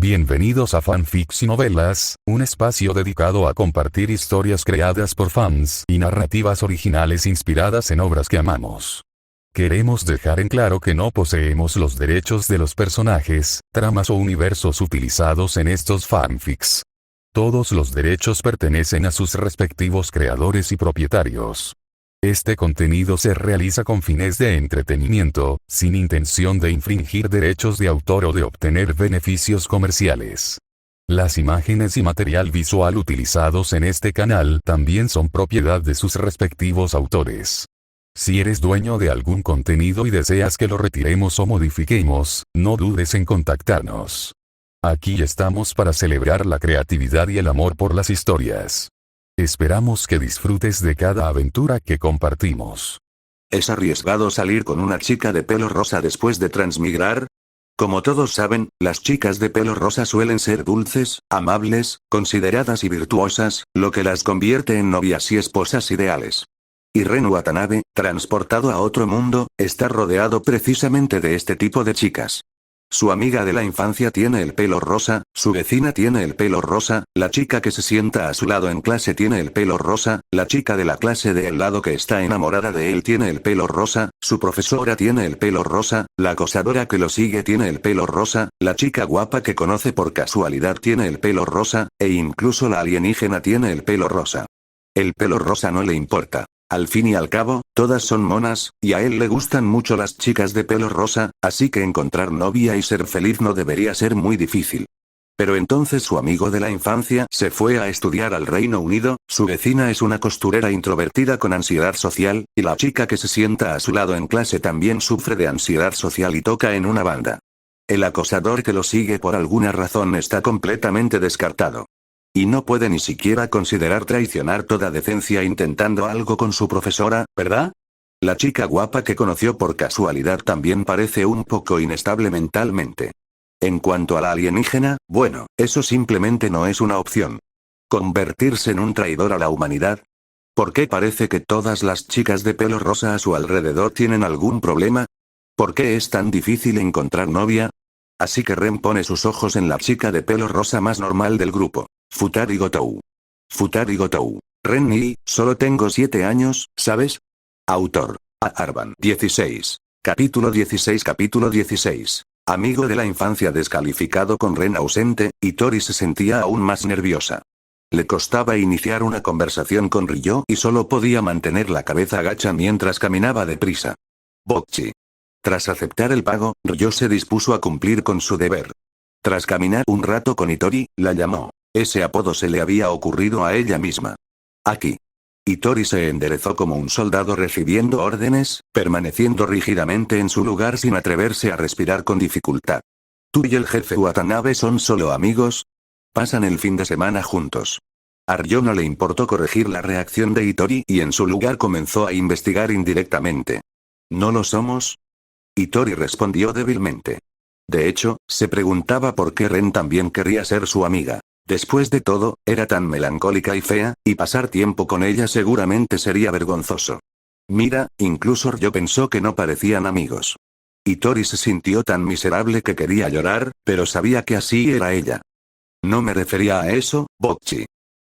Bienvenidos a Fanfics y Novelas, un espacio dedicado a compartir historias creadas por fans y narrativas originales inspiradas en obras que amamos. Queremos dejar en claro que no poseemos los derechos de los personajes, tramas o universos utilizados en estos fanfics. Todos los derechos pertenecen a sus respectivos creadores y propietarios. Este contenido se realiza con fines de entretenimiento, sin intención de infringir derechos de autor o de obtener beneficios comerciales. Las imágenes y material visual utilizados en este canal también son propiedad de sus respectivos autores. Si eres dueño de algún contenido y deseas que lo retiremos o modifiquemos, no dudes en contactarnos. Aquí estamos para celebrar la creatividad y el amor por las historias. Esperamos que disfrutes de cada aventura que compartimos. ¿Es arriesgado salir con una chica de pelo rosa después de transmigrar? Como todos saben, las chicas de pelo rosa suelen ser dulces, amables, consideradas y virtuosas, lo que las convierte en novias y esposas ideales. Y Ren Watanabe, transportado a otro mundo, está rodeado precisamente de este tipo de chicas. Su amiga de la infancia tiene el pelo rosa, su vecina tiene el pelo rosa, la chica que se sienta a su lado en clase tiene el pelo rosa, la chica de la clase de al lado que está enamorada de él tiene el pelo rosa, su profesora tiene el pelo rosa, la acosadora que lo sigue tiene el pelo rosa, la chica guapa que conoce por casualidad tiene el pelo rosa, e incluso la alienígena tiene el pelo rosa. El pelo rosa no le importa. Al fin y al cabo, todas son monas, y a él le gustan mucho las chicas de pelo rosa, así que encontrar novia y ser feliz no debería ser muy difícil. Pero entonces su amigo de la infancia se fue a estudiar al Reino Unido, su vecina es una costurera introvertida con ansiedad social, y la chica que se sienta a su lado en clase también sufre de ansiedad social y toca en una banda. El acosador que lo sigue por alguna razón está completamente descartado. Y no puede ni siquiera considerar traicionar toda decencia intentando algo con su profesora, ¿verdad? La chica guapa que conoció por casualidad también parece un poco inestable mentalmente. En cuanto a la alienígena, bueno, eso simplemente no es una opción. ¿Convertirse en un traidor a la humanidad? ¿Por qué parece que todas las chicas de pelo rosa a su alrededor tienen algún problema? ¿Por qué es tan difícil encontrar novia? Así que Ren pone sus ojos en la chica de pelo rosa más normal del grupo. Futari Gotou. Futari Gotou. Ren Ni, solo tengo 7 años, ¿sabes? Autor. A. Arban. 16. Capítulo 16. Capítulo 16. Amigo de la infancia descalificado con Ren ausente, Hitori se sentía aún más nerviosa. Le costaba iniciar una conversación con Ryo y solo podía mantener la cabeza agacha mientras caminaba deprisa. Bocchi. Tras aceptar el pago, Ryo se dispuso a cumplir con su deber. Tras caminar un rato con Hitori, la llamó. Ese apodo se le había ocurrido a ella misma. Aquí. Hitori se enderezó como un soldado recibiendo órdenes, permaneciendo rígidamente en su lugar sin atreverse a respirar con dificultad. ¿Tú y el jefe Watanabe son solo amigos? Pasan el fin de semana juntos. A Ryo no le importó corregir la reacción de Hitori y en su lugar comenzó a investigar indirectamente. ¿No lo somos? Hitori respondió débilmente. De hecho, se preguntaba por qué Ren también querría ser su amiga. Después de todo, era tan melancólica y fea, y pasar tiempo con ella seguramente sería vergonzoso. Mira, incluso Ryo pensó que no parecían amigos. Hitori se sintió tan miserable que quería llorar, pero sabía que así era ella. No me refería a eso, Bocchi.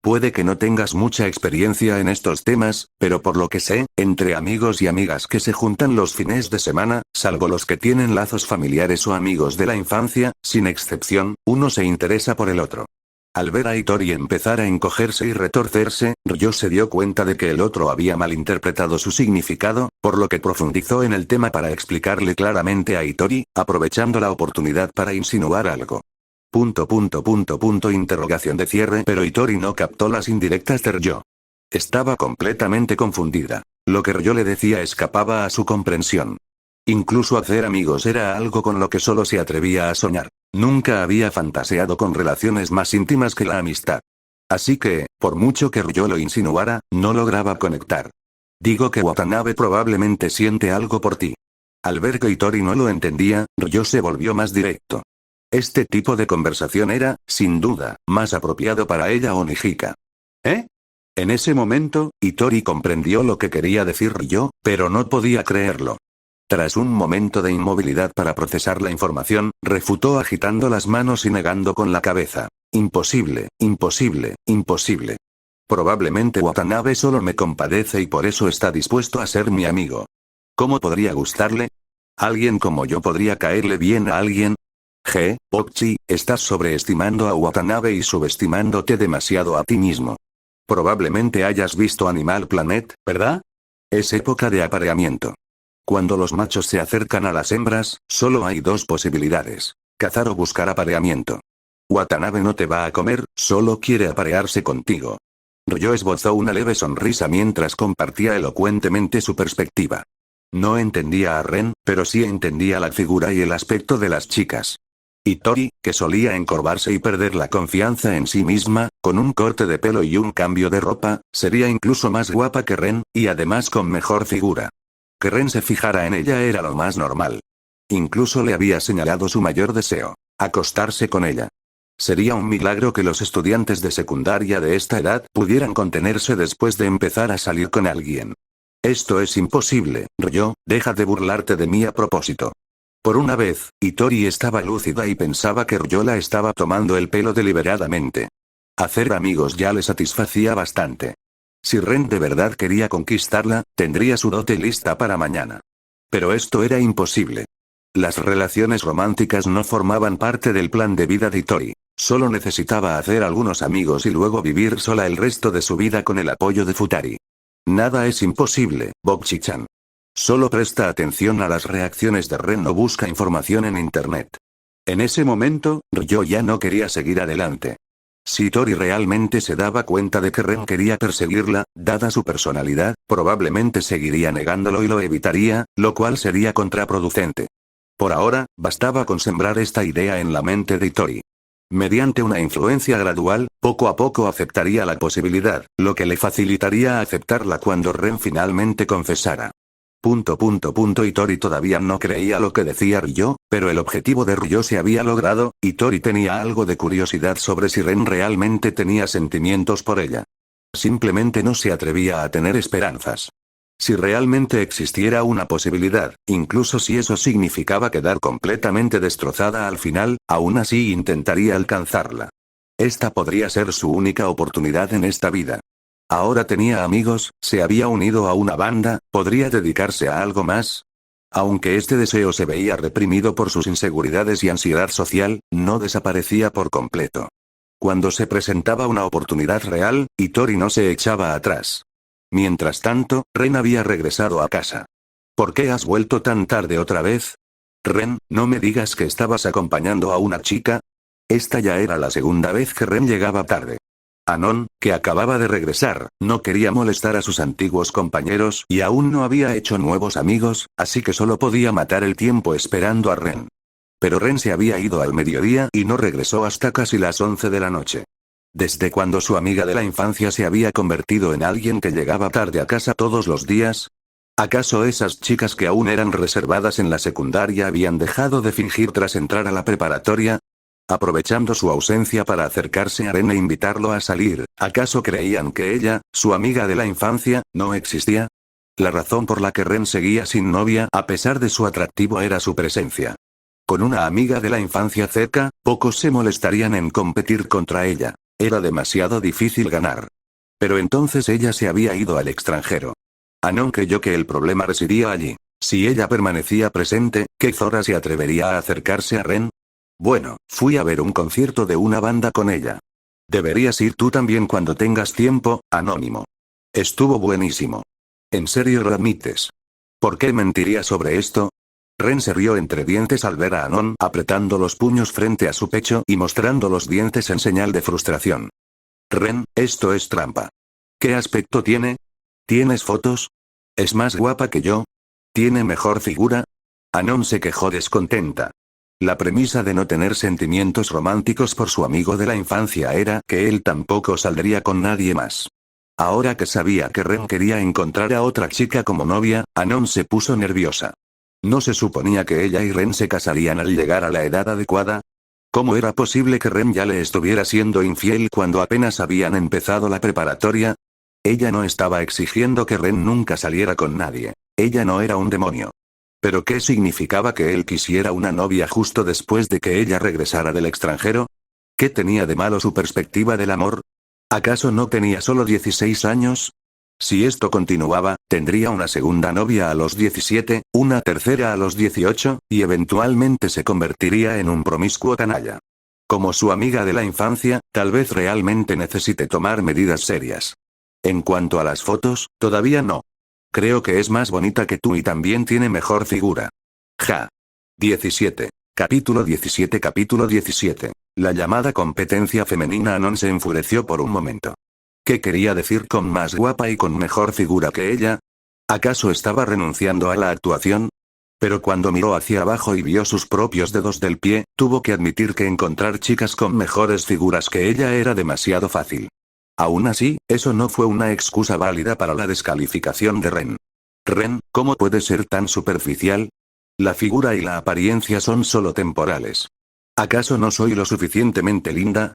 Puede que no tengas mucha experiencia en estos temas, pero por lo que sé, entre amigos y amigas que se juntan los fines de semana, salvo los que tienen lazos familiares o amigos de la infancia, sin excepción, uno se interesa por el otro. Al ver a Hitori empezar a encogerse y retorcerse, Ryo se dio cuenta de que el otro había malinterpretado su significado, por lo que profundizó en el tema para explicarle claramente a Hitori, aprovechando la oportunidad para insinuar algo. Interrogación de cierre. Pero Hitori no captó las indirectas de Ryo. Estaba completamente confundida. Lo que Ryo le decía escapaba a su comprensión. Incluso hacer amigos era algo con lo que solo se atrevía a soñar. Nunca había fantaseado con relaciones más íntimas que la amistad. Así que, por mucho que Ryo lo insinuara, no lograba conectar. Digo que Watanabe probablemente siente algo por ti. Al ver que Hitori no lo entendía, Ryo se volvió más directo. Este tipo de conversación era, sin duda, más apropiado para ella o Nijika. ¿Eh? En ese momento, Hitori comprendió lo que quería decir Ryo, pero no podía creerlo. Tras un momento de inmovilidad para procesar la información, refutó agitando las manos y negando con la cabeza. Imposible, imposible, imposible. Probablemente Watanabe solo me compadece y por eso está dispuesto a ser mi amigo. ¿Cómo podría gustarle? ¿Alguien como yo podría caerle bien a alguien? Bokchi, estás sobreestimando a Watanabe y subestimándote demasiado a ti mismo. Probablemente hayas visto Animal Planet, ¿verdad? Es época de apareamiento. Cuando los machos se acercan a las hembras, solo hay dos posibilidades: cazar o buscar apareamiento. Watanabe no te va a comer, solo quiere aparearse contigo. Ryo esbozó una leve sonrisa mientras compartía elocuentemente su perspectiva. No entendía a Ren, pero sí entendía la figura y el aspecto de las chicas. Hitori, que solía encorvarse y perder la confianza en sí misma, con un corte de pelo y un cambio de ropa, sería incluso más guapa que Ren, y además con mejor figura. Que Ren se fijara en ella era lo más normal. Incluso le había señalado su mayor deseo: acostarse con ella. Sería un milagro que los estudiantes de secundaria de esta edad pudieran contenerse después de empezar a salir con alguien. Esto es imposible, Ryo, deja de burlarte de mí a propósito. Por una vez, Hitori estaba lúcida y pensaba que Ryo la estaba tomando el pelo deliberadamente. Hacer amigos ya le satisfacía bastante. Si Ren de verdad quería conquistarla, tendría su dote lista para mañana. Pero esto era imposible. Las relaciones románticas no formaban parte del plan de vida de Hitori. Solo necesitaba hacer algunos amigos y luego vivir sola el resto de su vida con el apoyo de Futari. Nada es imposible, Bokchi-chan. Solo presta atención a las reacciones de Ren o busca información en internet. En ese momento, Ryo ya no quería seguir adelante. Si Hitori realmente se daba cuenta de que Ren quería perseguirla, dada su personalidad, probablemente seguiría negándolo y lo evitaría, lo cual sería contraproducente. Por ahora, bastaba con sembrar esta idea en la mente de Hitori. Mediante una influencia gradual, poco a poco aceptaría la posibilidad, lo que le facilitaría aceptarla cuando Ren finalmente confesara. Hitori todavía no creía lo que decía Ryo, pero el objetivo de Ryo se había logrado. Hitori tenía algo de curiosidad sobre si Ren realmente tenía sentimientos por ella. Simplemente no se atrevía a tener esperanzas. Si realmente existiera una posibilidad, incluso si eso significaba quedar completamente destrozada al final, aún así intentaría alcanzarla. Esta podría ser su única oportunidad en esta vida. Ahora tenía amigos, se había unido a una banda, ¿podría dedicarse a algo más? Aunque este deseo se veía reprimido por sus inseguridades y ansiedad social, no desaparecía por completo. Cuando se presentaba una oportunidad real, Hitori no se echaba atrás. Mientras tanto, Ren había regresado a casa. ¿Por qué has vuelto tan tarde otra vez? Ren, no me digas que estabas acompañando a una chica. Esta ya era la segunda vez que Ren llegaba tarde. Anon, que acababa de regresar, no quería molestar a sus antiguos compañeros y aún no había hecho nuevos amigos, así que solo podía matar el tiempo esperando a Ren. Pero Ren se había ido al mediodía y no regresó hasta casi las 11 de la noche. ¿Desde cuando su amiga de la infancia se había convertido en alguien que llegaba tarde a casa todos los días? ¿Acaso esas chicas que aún eran reservadas en la secundaria habían dejado de fingir tras entrar a la preparatoria? Aprovechando su ausencia para acercarse a Ren e invitarlo a salir, ¿acaso creían que ella, su amiga de la infancia, no existía? La razón por la que Ren seguía sin novia a pesar de su atractivo era su presencia. Con una amiga de la infancia cerca, pocos se molestarían en competir contra ella. Era demasiado difícil ganar. Pero entonces ella se había ido al extranjero. Anon creyó que el problema residía allí. Si ella permanecía presente, ¿qué Zora se atrevería a acercarse a Ren? Bueno, fui a ver un concierto de una banda con ella. Deberías ir tú también cuando tengas tiempo, Anónimo. Estuvo buenísimo. ¿En serio lo admites? ¿Por qué mentiría sobre esto? Ren se rió entre dientes al ver a Anon apretando los puños frente a su pecho y mostrando los dientes en señal de frustración. Ren, esto es trampa. ¿Qué aspecto tiene? ¿Tienes fotos? ¿Es más guapa que yo? ¿Tiene mejor figura? Anon se quejó descontenta. La premisa de no tener sentimientos románticos por su amigo de la infancia era que él tampoco saldría con nadie más. Ahora que sabía que Ren quería encontrar a otra chica como novia, Anon se puso nerviosa. ¿No se suponía que ella y Ren se casarían al llegar a la edad adecuada? ¿Cómo era posible que Ren ya le estuviera siendo infiel cuando apenas habían empezado la preparatoria? Ella no estaba exigiendo que Ren nunca saliera con nadie. Ella no era un demonio. ¿Pero qué significaba que él quisiera una novia justo después de que ella regresara del extranjero? ¿Qué tenía de malo su perspectiva del amor? ¿Acaso no tenía solo 16 años? Si esto continuaba, tendría una segunda novia a los 17, una tercera a los 18, y eventualmente se convertiría en un promiscuo canalla. Como su amiga de la infancia, tal vez realmente necesite tomar medidas serias. En cuanto a las fotos, todavía no. Creo que es más bonita que tú y también tiene mejor figura. Ja. 17. Capítulo 17. Capítulo 17. La llamada competencia femenina. Anon se enfureció por un momento. ¿Qué quería decir con más guapa y con mejor figura que ella? ¿Acaso estaba renunciando a la actuación? Pero cuando miró hacia abajo y vio sus propios dedos del pie, tuvo que admitir que encontrar chicas con mejores figuras que ella era demasiado fácil. Aún así, eso no fue una excusa válida para la descalificación de Ren. Ren, ¿cómo puede ser tan superficial? La figura y la apariencia son solo temporales. ¿Acaso no soy lo suficientemente linda?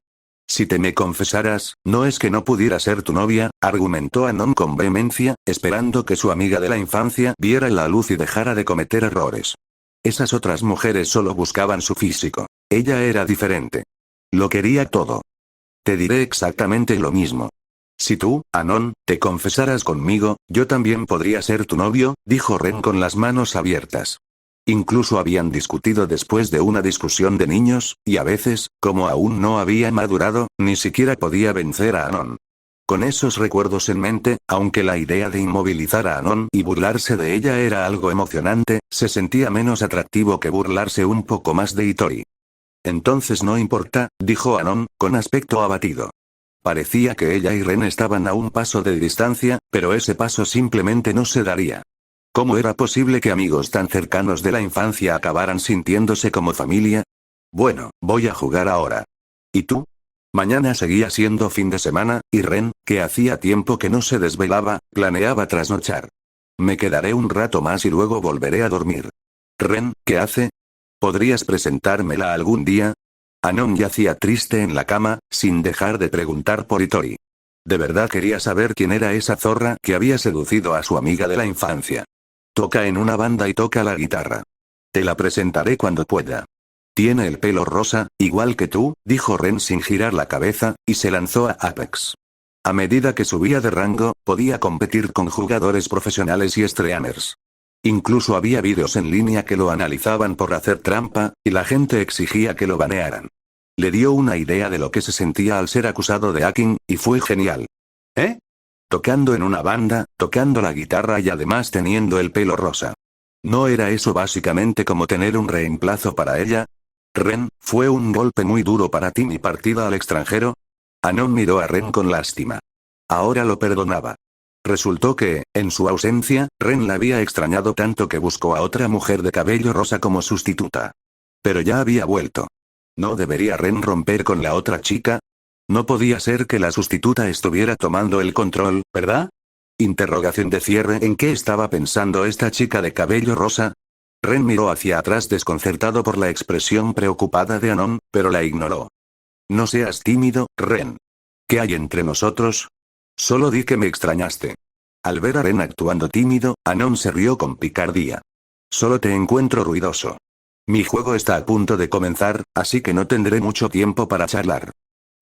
Si te me confesaras, no es que no pudiera ser tu novia, argumentó Anon con vehemencia, esperando que su amiga de la infancia viera la luz y dejara de cometer errores. Esas otras mujeres solo buscaban su físico. Ella era diferente. Lo quería todo. Te diré exactamente lo mismo. Si tú, Anon, te confesaras conmigo, yo también podría ser tu novio, dijo Ren con las manos abiertas. Incluso habían discutido después de una discusión de niños, y a veces, como aún no había madurado, ni siquiera podía vencer a Anon. Con esos recuerdos en mente, aunque la idea de inmovilizar a Anon y burlarse de ella era algo emocionante, se sentía menos atractivo que burlarse un poco más de Hitori. Entonces no importa, dijo Anon, con aspecto abatido. Parecía que ella y Ren estaban a un paso de distancia, pero ese paso simplemente no se daría. ¿Cómo era posible que amigos tan cercanos de la infancia acabaran sintiéndose como familia? Bueno, voy a jugar ahora. ¿Y tú? Mañana seguía siendo fin de semana, y Ren, que hacía tiempo que no se desvelaba, planeaba trasnochar. Me quedaré un rato más y luego volveré a dormir. Ren, ¿qué hace? ¿Podrías presentármela algún día? Anon yacía triste en la cama, sin dejar de preguntar por Hitori. De verdad quería saber quién era esa zorra que había seducido a su amiga de la infancia. Toca en una banda y toca la guitarra. Te la presentaré cuando pueda. Tiene el pelo rosa, igual que tú, dijo Ren sin girar la cabeza, y se lanzó a Apex. A medida que subía de rango, podía competir con jugadores profesionales y streamers. Incluso había vídeos en línea que lo analizaban por hacer trampa, y la gente exigía que lo banearan. Le dio una idea de lo que se sentía al ser acusado de hacking, y fue genial. ¿Eh? Tocando en una banda, tocando la guitarra y además teniendo el pelo rosa. ¿No era eso básicamente como tener un reemplazo para ella? Ren, ¿fue un golpe muy duro para ti mi partida al extranjero? Anon miró a Ren con lástima. Ahora lo perdonaba. Resultó que, en su ausencia, Ren la había extrañado tanto que buscó a otra mujer de cabello rosa como sustituta. Pero ya había vuelto. ¿No debería Ren romper con la otra chica? No podía ser que la sustituta estuviera tomando el control, ¿verdad? Interrogación de cierre. ¿En qué estaba pensando esta chica de cabello rosa? Ren miró hacia atrás desconcertado por la expresión preocupada de Anon, pero la ignoró. No seas tímido, Ren. ¿Qué hay entre nosotros? Solo di que me extrañaste. Al ver a Ren actuando tímido, Anon se rió con picardía. Solo te encuentro ruidoso. Mi juego está a punto de comenzar, así que no tendré mucho tiempo para charlar.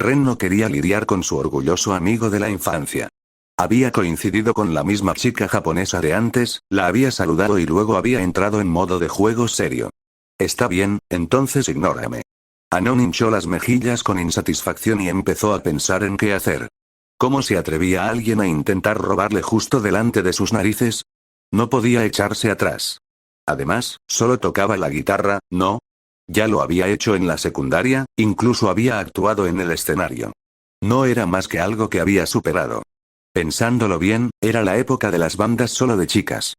Ren no quería lidiar con su orgulloso amigo de la infancia. Había coincidido con la misma chica japonesa de antes, la había saludado y luego había entrado en modo de juego serio. Está bien, entonces ignórame. Anon hinchó las mejillas con insatisfacción y empezó a pensar en qué hacer. ¿Cómo se atrevía alguien a intentar robarle justo delante de sus narices? No podía echarse atrás. Además, solo tocaba la guitarra, ¿no? Ya lo había hecho en la secundaria, incluso había actuado en el escenario. No era más que algo que había superado. Pensándolo bien, era la época de las bandas solo de chicas.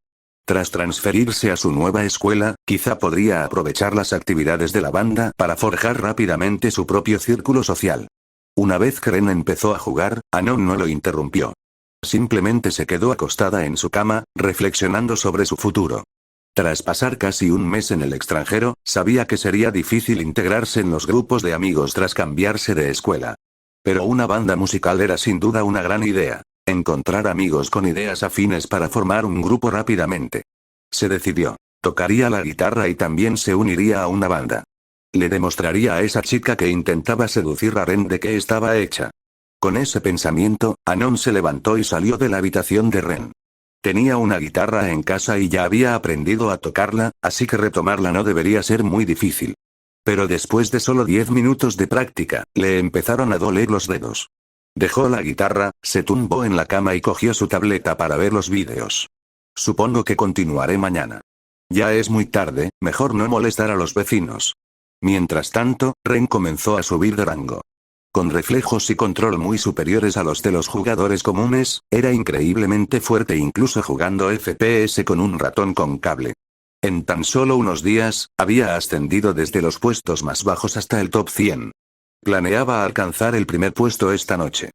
Tras transferirse a su nueva escuela, quizá podría aprovechar las actividades de la banda para forjar rápidamente su propio círculo social. Una vez que Ren empezó a jugar, Anon no lo interrumpió. Simplemente se quedó acostada en su cama, reflexionando sobre su futuro. Tras pasar casi un mes en el extranjero, sabía que sería difícil integrarse en los grupos de amigos tras cambiarse de escuela. Pero una banda musical era sin duda una gran idea. Encontrar amigos con ideas afines para formar un grupo rápidamente. Se decidió. Tocaría la guitarra y también se uniría a una banda. Le demostraría a esa chica que intentaba seducir a Ren de qué estaba hecha. Con ese pensamiento, Anon se levantó y salió de la habitación de Ren. Tenía una guitarra en casa y ya había aprendido a tocarla, así que retomarla no debería ser muy difícil. Pero después de solo 10 minutos de práctica, le empezaron a doler los dedos. Dejó la guitarra, se tumbó en la cama y cogió su tableta para ver los vídeos. Supongo que continuaré mañana. Ya es muy tarde, mejor no molestar a los vecinos. Mientras tanto, Ren comenzó a subir de rango. Con reflejos y control muy superiores a los de los jugadores comunes, era increíblemente fuerte incluso jugando FPS con un ratón con cable. En tan solo unos días, había ascendido desde los puestos más bajos hasta el top 100. Planeaba alcanzar el primer puesto esta noche.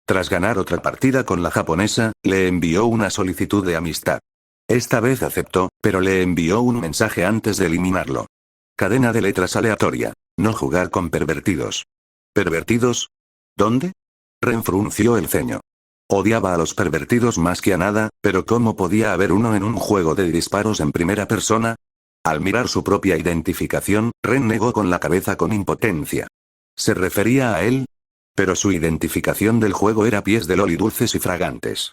Tras ganar otra partida con la japonesa, le envió una solicitud de amistad. Esta vez aceptó, pero le envió un mensaje antes de eliminarlo. Cadena de letras aleatoria. No jugar con pervertidos. ¿Pervertidos? ¿Dónde? Ren frunció el ceño. Odiaba a los pervertidos más que a nada, pero ¿cómo podía haber uno en un juego de disparos en primera persona? Al mirar su propia identificación, Ren negó con la cabeza con impotencia. ¿Se refería a él? Pero su identificación del juego era pies de loli dulces y fragantes.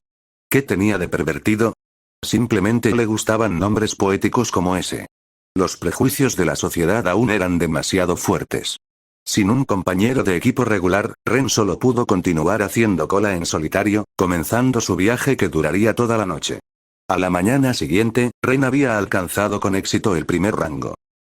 ¿Qué tenía de pervertido? Simplemente le gustaban nombres poéticos como ese. Los prejuicios de la sociedad aún eran demasiado fuertes. Sin un compañero de equipo regular, Ren solo pudo continuar haciendo cola en solitario, comenzando su viaje que duraría toda la noche. A la mañana siguiente, Ren había alcanzado con éxito el primer rango.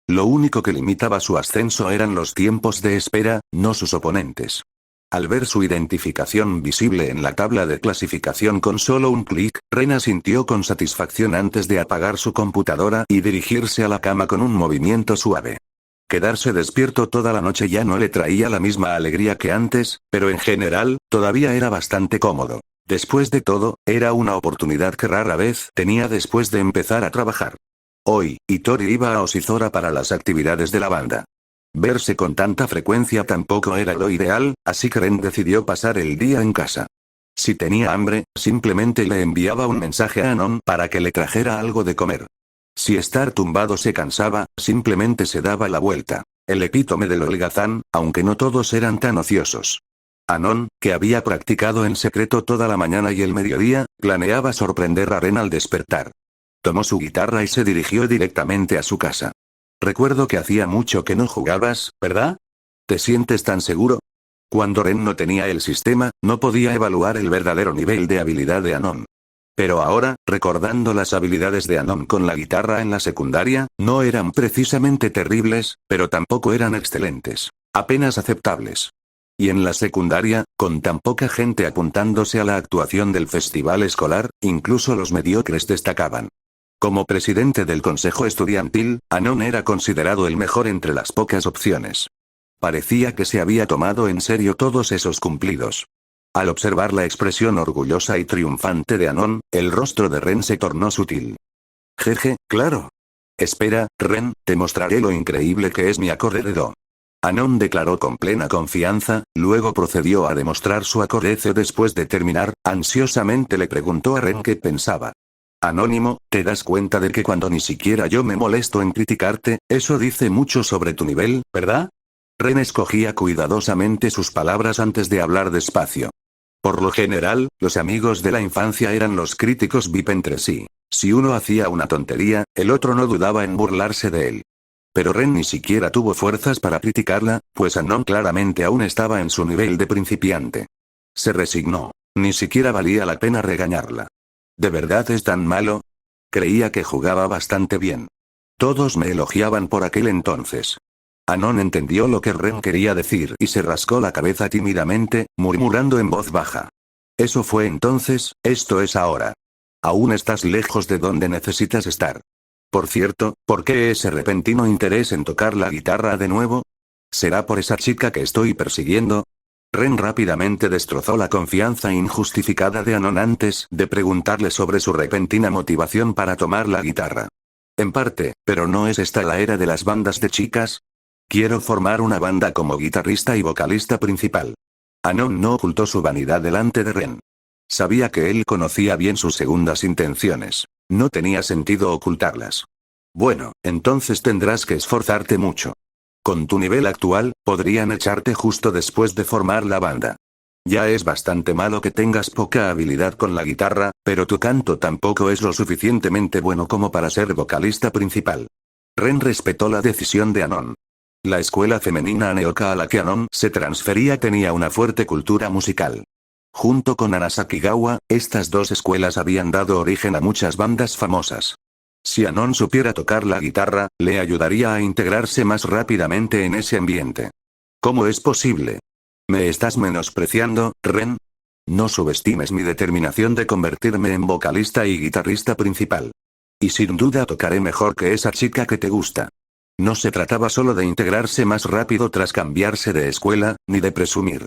Lo único que limitaba su ascenso eran los tiempos de espera, no sus oponentes. Al ver su identificación visible en la tabla de clasificación con solo un clic, Ren asintió con satisfacción antes de apagar su computadora y dirigirse a la cama con un movimiento suave. Quedarse despierto toda la noche ya no le traía la misma alegría que antes, pero en general, todavía era bastante cómodo. Después de todo, era una oportunidad que rara vez tenía después de empezar a trabajar. Hoy, Hitori iba a Osizora para las actividades de la banda. Verse con tanta frecuencia tampoco era lo ideal, así que Ren decidió pasar el día en casa. Si tenía hambre, simplemente le enviaba un mensaje a Anon para que le trajera algo de comer. Si estar tumbado se cansaba, simplemente se daba la vuelta. El epítome del holgazán, aunque no todos eran tan ociosos. Anon, que había practicado en secreto toda la mañana y el mediodía, planeaba sorprender a Ren al despertar. Tomó su guitarra y se dirigió directamente a su casa. Recuerdo que hacía mucho que no jugabas, ¿verdad? ¿Te sientes tan seguro? Cuando Ren no tenía el sistema, no podía evaluar el verdadero nivel de habilidad de Anon. Pero ahora, recordando las habilidades de Anon con la guitarra en la secundaria, no eran precisamente terribles, pero tampoco eran excelentes. Apenas aceptables. Y en la secundaria, con tan poca gente apuntándose a la actuación del festival escolar, incluso los mediocres destacaban. Como presidente del consejo estudiantil, Anon era considerado el mejor entre las pocas opciones. Parecía que se había tomado en serio todos esos cumplidos. Al observar la expresión orgullosa y triunfante de Anon, el rostro de Ren se tornó sutil. Jeje, claro. Espera, Ren, te mostraré lo increíble que es mi acorde de do. Anon declaró con plena confianza, luego procedió a demostrar su acorde C. Después de terminar, ansiosamente le preguntó a Ren qué pensaba. Anónimo, ¿te das cuenta de que cuando ni siquiera yo me molesto en criticarte, eso dice mucho sobre tu nivel, verdad? Ren escogía cuidadosamente sus palabras antes de hablar despacio. Por lo general, los amigos de la infancia eran los críticos VIP entre sí. Si uno hacía una tontería, el otro no dudaba en burlarse de él. Pero Ren ni siquiera tuvo fuerzas para criticarla, pues Anon claramente aún estaba en su nivel de principiante. Se resignó. Ni siquiera valía la pena regañarla. ¿De verdad es tan malo? Creía que jugaba bastante bien. Todos me elogiaban por aquel entonces. Anon entendió lo que Ren quería decir y se rascó la cabeza tímidamente, murmurando en voz baja. Eso fue entonces, esto es ahora. Aún estás lejos de donde necesitas estar. Por cierto, ¿por qué ese repentino interés en tocar la guitarra de nuevo? ¿Será por esa chica que estoy persiguiendo? Ren rápidamente destrozó la confianza injustificada de Anon antes de preguntarle sobre su repentina motivación para tomar la guitarra. En parte, ¿pero no es esta la era de las bandas de chicas? Quiero formar una banda como guitarrista y vocalista principal. Anon no ocultó su vanidad delante de Ren. Sabía que él conocía bien sus segundas intenciones. No tenía sentido ocultarlas. Bueno, entonces tendrás que esforzarte mucho. Con tu nivel actual, podrían echarte justo después de formar la banda. Ya es bastante malo que tengas poca habilidad con la guitarra, pero tu canto tampoco es lo suficientemente bueno como para ser vocalista principal. Ren respetó la decisión de Anon. La escuela femenina Aneoka a la que Anon se transfería tenía una fuerte cultura musical. Junto con Anasakigawa, estas dos escuelas habían dado origen a muchas bandas famosas. Si Anon supiera tocar la guitarra, le ayudaría a integrarse más rápidamente en ese ambiente. ¿Cómo es posible? ¿Me estás menospreciando, Ren? No subestimes mi determinación de convertirme en vocalista y guitarrista principal. Y sin duda tocaré mejor que esa chica que te gusta. No se trataba solo de integrarse más rápido tras cambiarse de escuela, ni de presumir.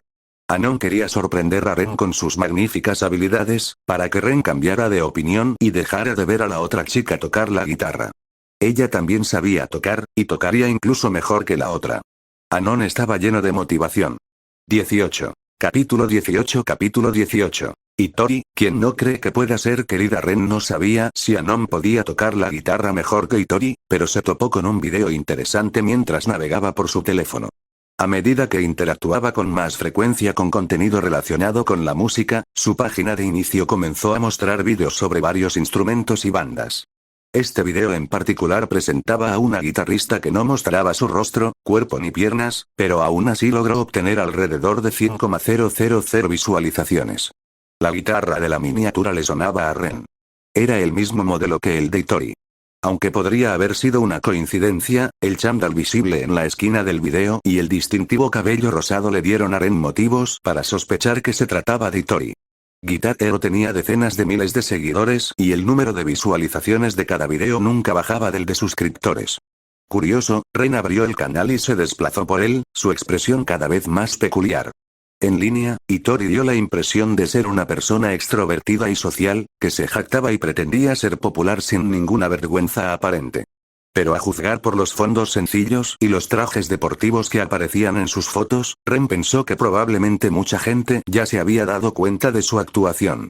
Anon quería sorprender a Ren con sus magníficas habilidades, para que Ren cambiara de opinión y dejara de ver a la otra chica tocar la guitarra. Ella también sabía tocar, y tocaría incluso mejor que la otra. Anon estaba lleno de motivación. 18. Capítulo 18. Capítulo 18. Hitori, quien no cree que pueda ser querida Ren, no sabía si Anon podía tocar la guitarra mejor que Hitori, pero se topó con un video interesante mientras navegaba por su teléfono. A medida que interactuaba con más frecuencia con contenido relacionado con la música, su página de inicio comenzó a mostrar vídeos sobre varios instrumentos y bandas. Este video en particular presentaba a una guitarrista que no mostraba su rostro, cuerpo ni piernas, pero aún así logró obtener alrededor de 100,000 visualizaciones. La guitarra de la miniatura le sonaba a Ren. Era el mismo modelo que el de Hitori. Aunque podría haber sido una coincidencia, el chándal visible en la esquina del video y el distintivo cabello rosado le dieron a Ren motivos para sospechar que se trataba de Hitori. Guitar Hero tenía decenas de miles de seguidores y el número de visualizaciones de cada video nunca bajaba del de suscriptores. Curioso, Ren abrió el canal y se desplazó por él, su expresión cada vez más peculiar. En línea, Hitori dio la impresión de ser una persona extrovertida y social, que se jactaba y pretendía ser popular sin ninguna vergüenza aparente. Pero a juzgar por los fondos sencillos y los trajes deportivos que aparecían en sus fotos, Ren pensó que probablemente mucha gente ya se había dado cuenta de su actuación.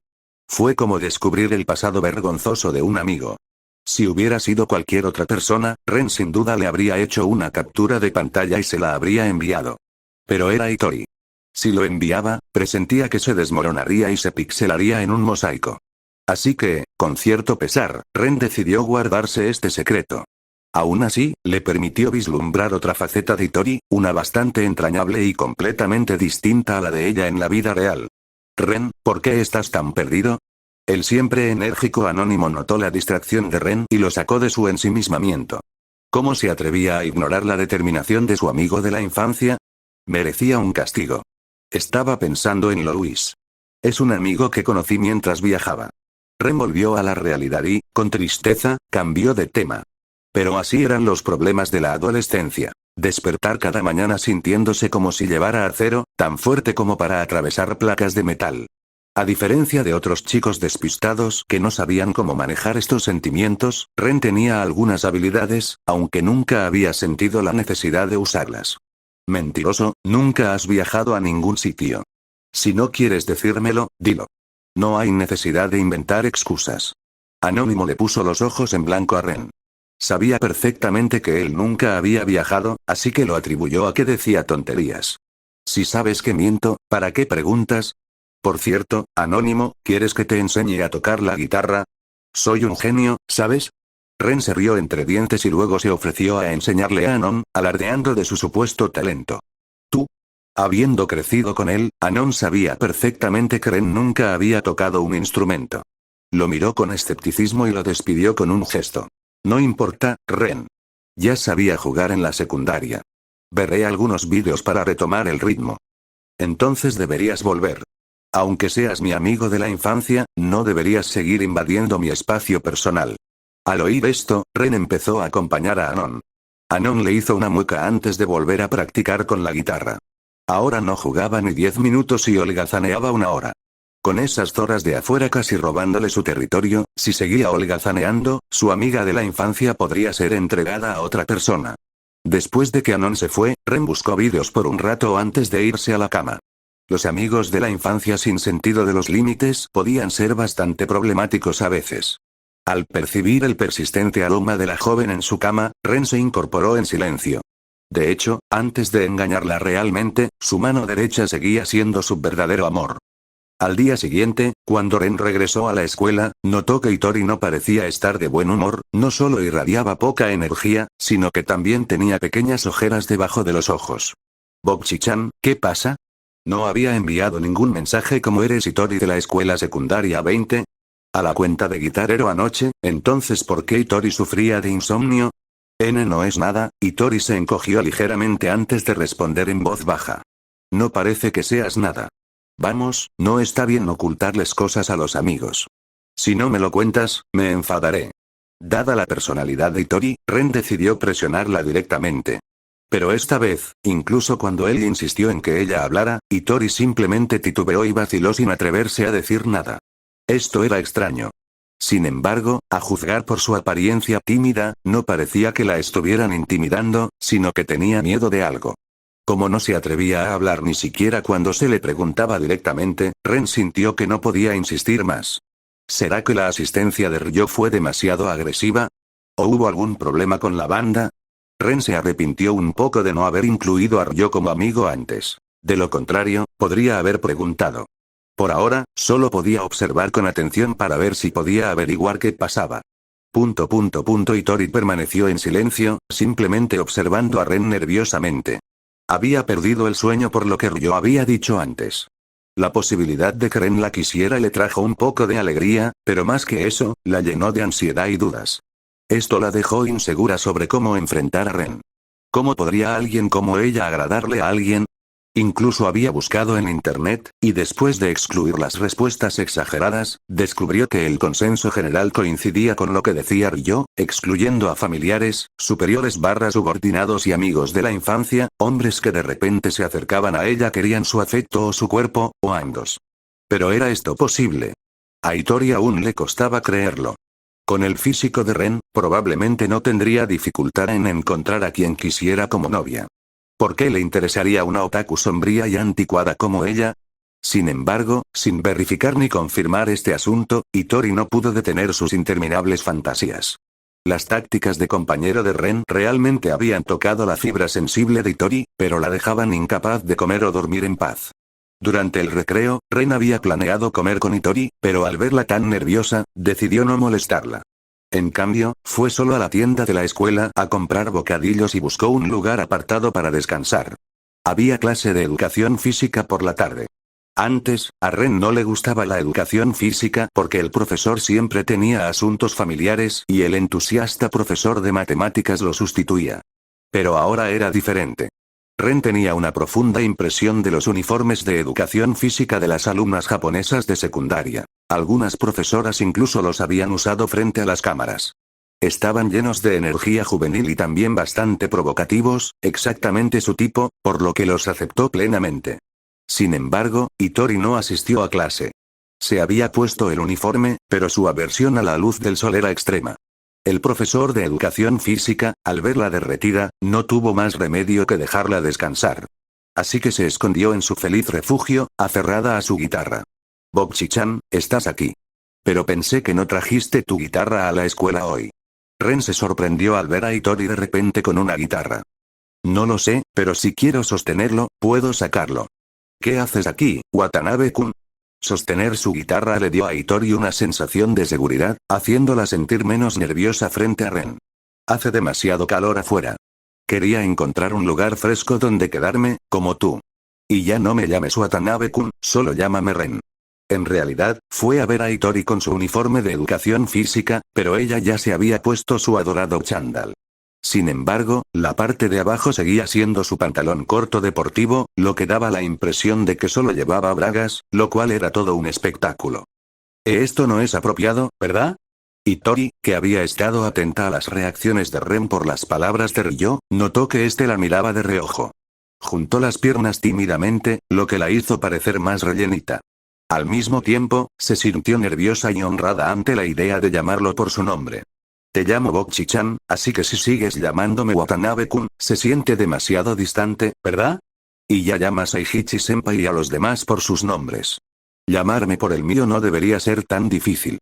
Fue como descubrir el pasado vergonzoso de un amigo. Si hubiera sido cualquier otra persona, Ren sin duda le habría hecho una captura de pantalla y se la habría enviado. Pero era Hitori. Si lo enviaba, presentía que se desmoronaría y se pixelaría en un mosaico. Así que, con cierto pesar, Ren decidió guardarse este secreto. Aún así, le permitió vislumbrar otra faceta de Hitori, una bastante entrañable y completamente distinta a la de ella en la vida real. Ren, ¿por qué estás tan perdido? El siempre enérgico anónimo notó la distracción de Ren y lo sacó de su ensimismamiento. ¿Cómo se atrevía a ignorar la determinación de su amigo de la infancia? Merecía un castigo. Estaba pensando en Louis. Es un amigo que conocí mientras viajaba. Ren volvió a la realidad y, con tristeza, cambió de tema. Pero así eran los problemas de la adolescencia. Despertar cada mañana sintiéndose como si llevara acero, tan fuerte como para atravesar placas de metal. A diferencia de otros chicos despistados que no sabían cómo manejar estos sentimientos, Ren tenía algunas habilidades, aunque nunca había sentido la necesidad de usarlas. Mentiroso, nunca has viajado a ningún sitio. Si no quieres decírmelo, dilo. No hay necesidad de inventar excusas. Anónimo le puso los ojos en blanco a Ren. Sabía perfectamente que él nunca había viajado, así que lo atribuyó a que decía tonterías. Si sabes que miento, ¿para qué preguntas? Por cierto, Anónimo, ¿quieres que te enseñe a tocar la guitarra? Soy un genio, ¿sabes? Ren se rió entre dientes y luego se ofreció a enseñarle a Anon, alardeando de su supuesto talento. Tú. Habiendo crecido con él, Anon sabía perfectamente que Ren nunca había tocado un instrumento. Lo miró con escepticismo y lo despidió con un gesto. No importa, Ren. Ya sabía jugar en la secundaria. Veré algunos vídeos para retomar el ritmo. Entonces deberías volver. Aunque seas mi amigo de la infancia, no deberías seguir invadiendo mi espacio personal. Al oír esto, Ren empezó a acompañar a Anon. Anon le hizo una mueca antes de volver a practicar con la guitarra. Ahora no jugaba ni 10 minutos y holgazaneaba una hora. Con esas zoras de afuera casi robándole su territorio, si seguía holgazaneando, su amiga de la infancia podría ser entregada a otra persona. Después de que Anon se fue, Ren buscó vídeos por un rato antes de irse a la cama. Los amigos de la infancia sin sentido de los límites podían ser bastante problemáticos a veces. Al percibir el persistente aroma de la joven en su cama, Ren se incorporó en silencio. De hecho, antes de engañarla realmente, su mano derecha seguía siendo su verdadero amor. Al día siguiente, cuando Ren regresó a la escuela, notó que Hitori no parecía estar de buen humor, no solo irradiaba poca energía, sino que también tenía pequeñas ojeras debajo de los ojos. Bokchi-chan, ¿qué pasa? ¿No había enviado ningún mensaje como eres Hitori de la escuela secundaria 20? A la cuenta de Guitar Hero anoche, entonces ¿por qué Hitori sufría de insomnio? No es nada, Hitori se encogió ligeramente antes de responder en voz baja. No parece que seas nada. Vamos, no está bien ocultarles cosas a los amigos. Si no me lo cuentas, me enfadaré. Dada la personalidad de Hitori, Ren decidió presionarla directamente. Pero esta vez, incluso cuando él insistió en que ella hablara, Hitori simplemente titubeó y vaciló sin atreverse a decir nada. Esto era extraño. Sin embargo, a juzgar por su apariencia tímida, no parecía que la estuvieran intimidando, sino que tenía miedo de algo. Como no se atrevía a hablar ni siquiera cuando se le preguntaba directamente, Ren sintió que no podía insistir más. ¿Será que la asistencia de Ryo fue demasiado agresiva? ¿O hubo algún problema con la banda? Ren se arrepintió un poco de no haber incluido a Ryo como amigo antes. De lo contrario, podría haber preguntado. Por ahora, solo podía observar con atención para ver si podía averiguar qué pasaba. Hitori permaneció en silencio, simplemente observando a Ren nerviosamente. Había perdido el sueño por lo que Ryo había dicho antes. La posibilidad de que Ren la quisiera le trajo un poco de alegría, pero más que eso, la llenó de ansiedad y dudas. Esto la dejó insegura sobre cómo enfrentar a Ren. ¿Cómo podría alguien como ella agradarle a alguien? Incluso había buscado en internet, y después de excluir las respuestas exageradas, descubrió que el consenso general coincidía con lo que decía Ryo, excluyendo a familiares, superiores / subordinados y amigos de la infancia, hombres que de repente se acercaban a ella querían su afecto o su cuerpo, o ambos. Pero ¿era esto posible? A Hitori aún le costaba creerlo. Con el físico de Ren, probablemente no tendría dificultad en encontrar a quien quisiera como novia. ¿Por qué le interesaría una otaku sombría y anticuada como ella? Sin embargo, sin verificar ni confirmar este asunto, Hitori no pudo detener sus interminables fantasías. Las tácticas de compañero de Ren realmente habían tocado la fibra sensible de Hitori, pero la dejaban incapaz de comer o dormir en paz. Durante el recreo, Ren había planeado comer con Hitori, pero al verla tan nerviosa, decidió no molestarla. En cambio, fue solo a la tienda de la escuela a comprar bocadillos y buscó un lugar apartado para descansar. Había clase de educación física por la tarde. Antes, a Ren no le gustaba la educación física porque el profesor siempre tenía asuntos familiares y el entusiasta profesor de matemáticas lo sustituía. Pero ahora era diferente. Ren tenía una profunda impresión de los uniformes de educación física de las alumnas japonesas de secundaria. Algunas profesoras incluso los habían usado frente a las cámaras. Estaban llenos de energía juvenil y también bastante provocativos, exactamente su tipo, por lo que los aceptó plenamente. Sin embargo, Hitori no asistió a clase. Se había puesto el uniforme, pero su aversión a la luz del sol era extrema. El profesor de educación física, al verla derretida, no tuvo más remedio que dejarla descansar. Así que se escondió en su feliz refugio, aferrada a su guitarra. Bokchi-chan, estás aquí. Pero pensé que no trajiste tu guitarra a la escuela hoy. Ren se sorprendió al ver a Hitori de repente con una guitarra. No lo sé, pero si quiero sostenerlo, puedo sacarlo. ¿Qué haces aquí, Watanabe-kun? Sostener su guitarra le dio a Hitori una sensación de seguridad, haciéndola sentir menos nerviosa frente a Ren. Hace demasiado calor afuera. Quería encontrar un lugar fresco donde quedarme, como tú. Y ya no me llames Watanabe-kun, solo llámame Ren. En realidad, fue a ver a Hitori con su uniforme de educación física, pero ella ya se había puesto su adorado chándal. Sin embargo, la parte de abajo seguía siendo su pantalón corto deportivo, lo que daba la impresión de que solo llevaba bragas, lo cual era todo un espectáculo. Esto no es apropiado, ¿verdad? Hitori, que había estado atenta a las reacciones de Ren por las palabras de Ryo, notó que éste la miraba de reojo. Juntó las piernas tímidamente, lo que la hizo parecer más rellenita. Al mismo tiempo, se sintió nerviosa y honrada ante la idea de llamarlo por su nombre. Te llamo Bokchi-chan, así que si sigues llamándome Watanabe-kun, se siente demasiado distante, ¿verdad? Y ya llamas a Eiichi-senpai y a los demás por sus nombres. Llamarme por el mío no debería ser tan difícil.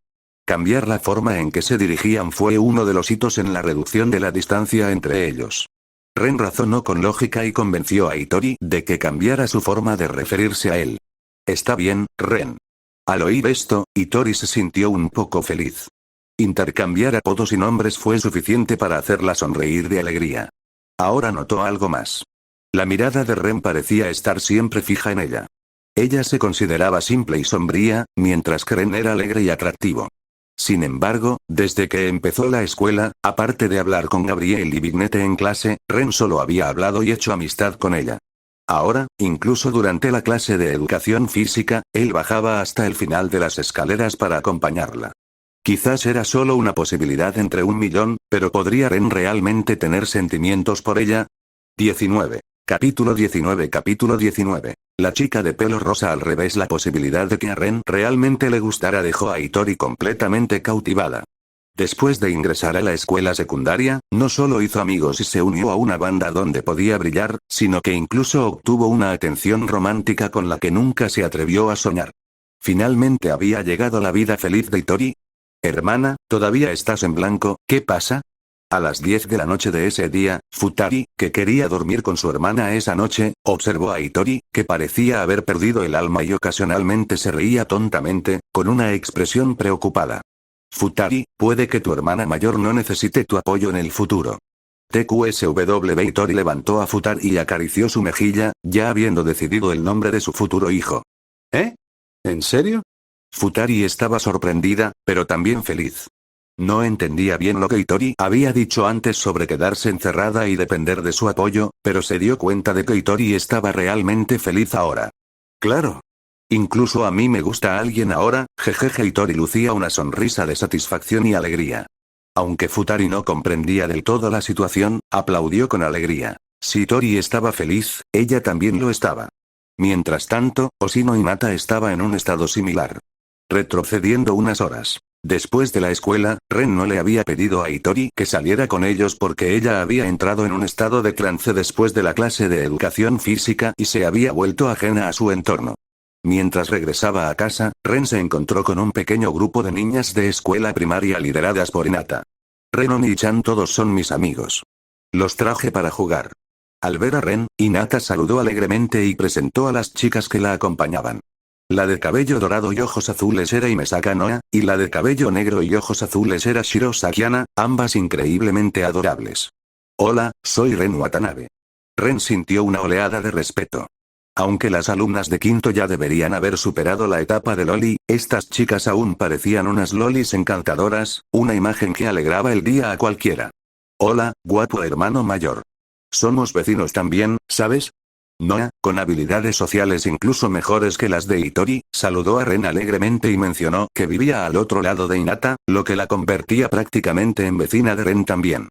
Cambiar la forma en que se dirigían fue uno de los hitos en la reducción de la distancia entre ellos. Ren razonó con lógica y convenció a Hitori de que cambiara su forma de referirse a él. Está bien, Ren. Al oír esto, Hitori se sintió un poco feliz. Intercambiar apodos y nombres fue suficiente para hacerla sonreír de alegría. Ahora notó algo más. La mirada de Ren parecía estar siempre fija en ella. Ella se consideraba simple y sombría, mientras que Ren era alegre y atractivo. Sin embargo, desde que empezó la escuela, aparte de hablar con Gabriel y Vignette en clase, Ren solo había hablado y hecho amistad con ella. Ahora, incluso durante la clase de educación física, él bajaba hasta el final de las escaleras para acompañarla. Quizás era solo una posibilidad entre 1.000.000, pero ¿podría Ren realmente tener sentimientos por ella? 19. Capítulo 19. Capítulo 19. La chica de pelo rosa al revés. La posibilidad de que a Ren realmente le gustara dejó a Hitori completamente cautivada. Después de ingresar a la escuela secundaria, no solo hizo amigos y se unió a una banda donde podía brillar, sino que incluso obtuvo una atención romántica con la que nunca se atrevió a soñar. Finalmente había llegado la vida feliz de Hitori. Hermana, todavía estás en blanco, ¿qué pasa? A las 10 de la noche de ese día, Futari, que quería dormir con su hermana esa noche, observó a Hitori, que parecía haber perdido el alma y ocasionalmente se reía tontamente, con una expresión preocupada. Futari, puede que tu hermana mayor no necesite tu apoyo en el futuro. TQSW. Hitori levantó a Futari y acarició su mejilla, ya habiendo decidido el nombre de su futuro hijo. ¿Eh? ¿En serio? Futari estaba sorprendida, pero también feliz. No entendía bien lo que Hitori había dicho antes sobre quedarse encerrada y depender de su apoyo, pero se dio cuenta de que Hitori estaba realmente feliz ahora. Claro. Incluso a mí me gusta alguien ahora, jejeje. Hitori lucía una sonrisa de satisfacción y alegría. Aunque Futari no comprendía del todo la situación, aplaudió con alegría. Si Hitori estaba feliz, ella también lo estaba. Mientras tanto, Oshino Hinata estaba en un estado similar. Retrocediendo unas horas. Después de la escuela, Ren no le había pedido a Hitori que saliera con ellos porque ella había entrado en un estado de trance después de la clase de educación física y se había vuelto ajena a su entorno. Mientras regresaba a casa, Ren se encontró con un pequeño grupo de niñas de escuela primaria lideradas por Hinata. Ren y Chan todos son mis amigos. Los traje para jugar. Al ver a Ren, Hinata saludó alegremente y presentó a las chicas que la acompañaban. La de cabello dorado y ojos azules era Himesaka Noa, y la de cabello negro y ojos azules era Shiro Sakiana, ambas increíblemente adorables. Hola, soy Ren Watanabe. Ren sintió una oleada de respeto. Aunque las alumnas de quinto ya deberían haber superado la etapa de loli, estas chicas aún parecían unas lolis encantadoras, una imagen que alegraba el día a cualquiera. Hola, guapo hermano mayor. Somos vecinos también, ¿sabes? Noa, con habilidades sociales incluso mejores que las de Hitori, saludó a Ren alegremente y mencionó que vivía al otro lado de Hinata, lo que la convertía prácticamente en vecina de Ren también.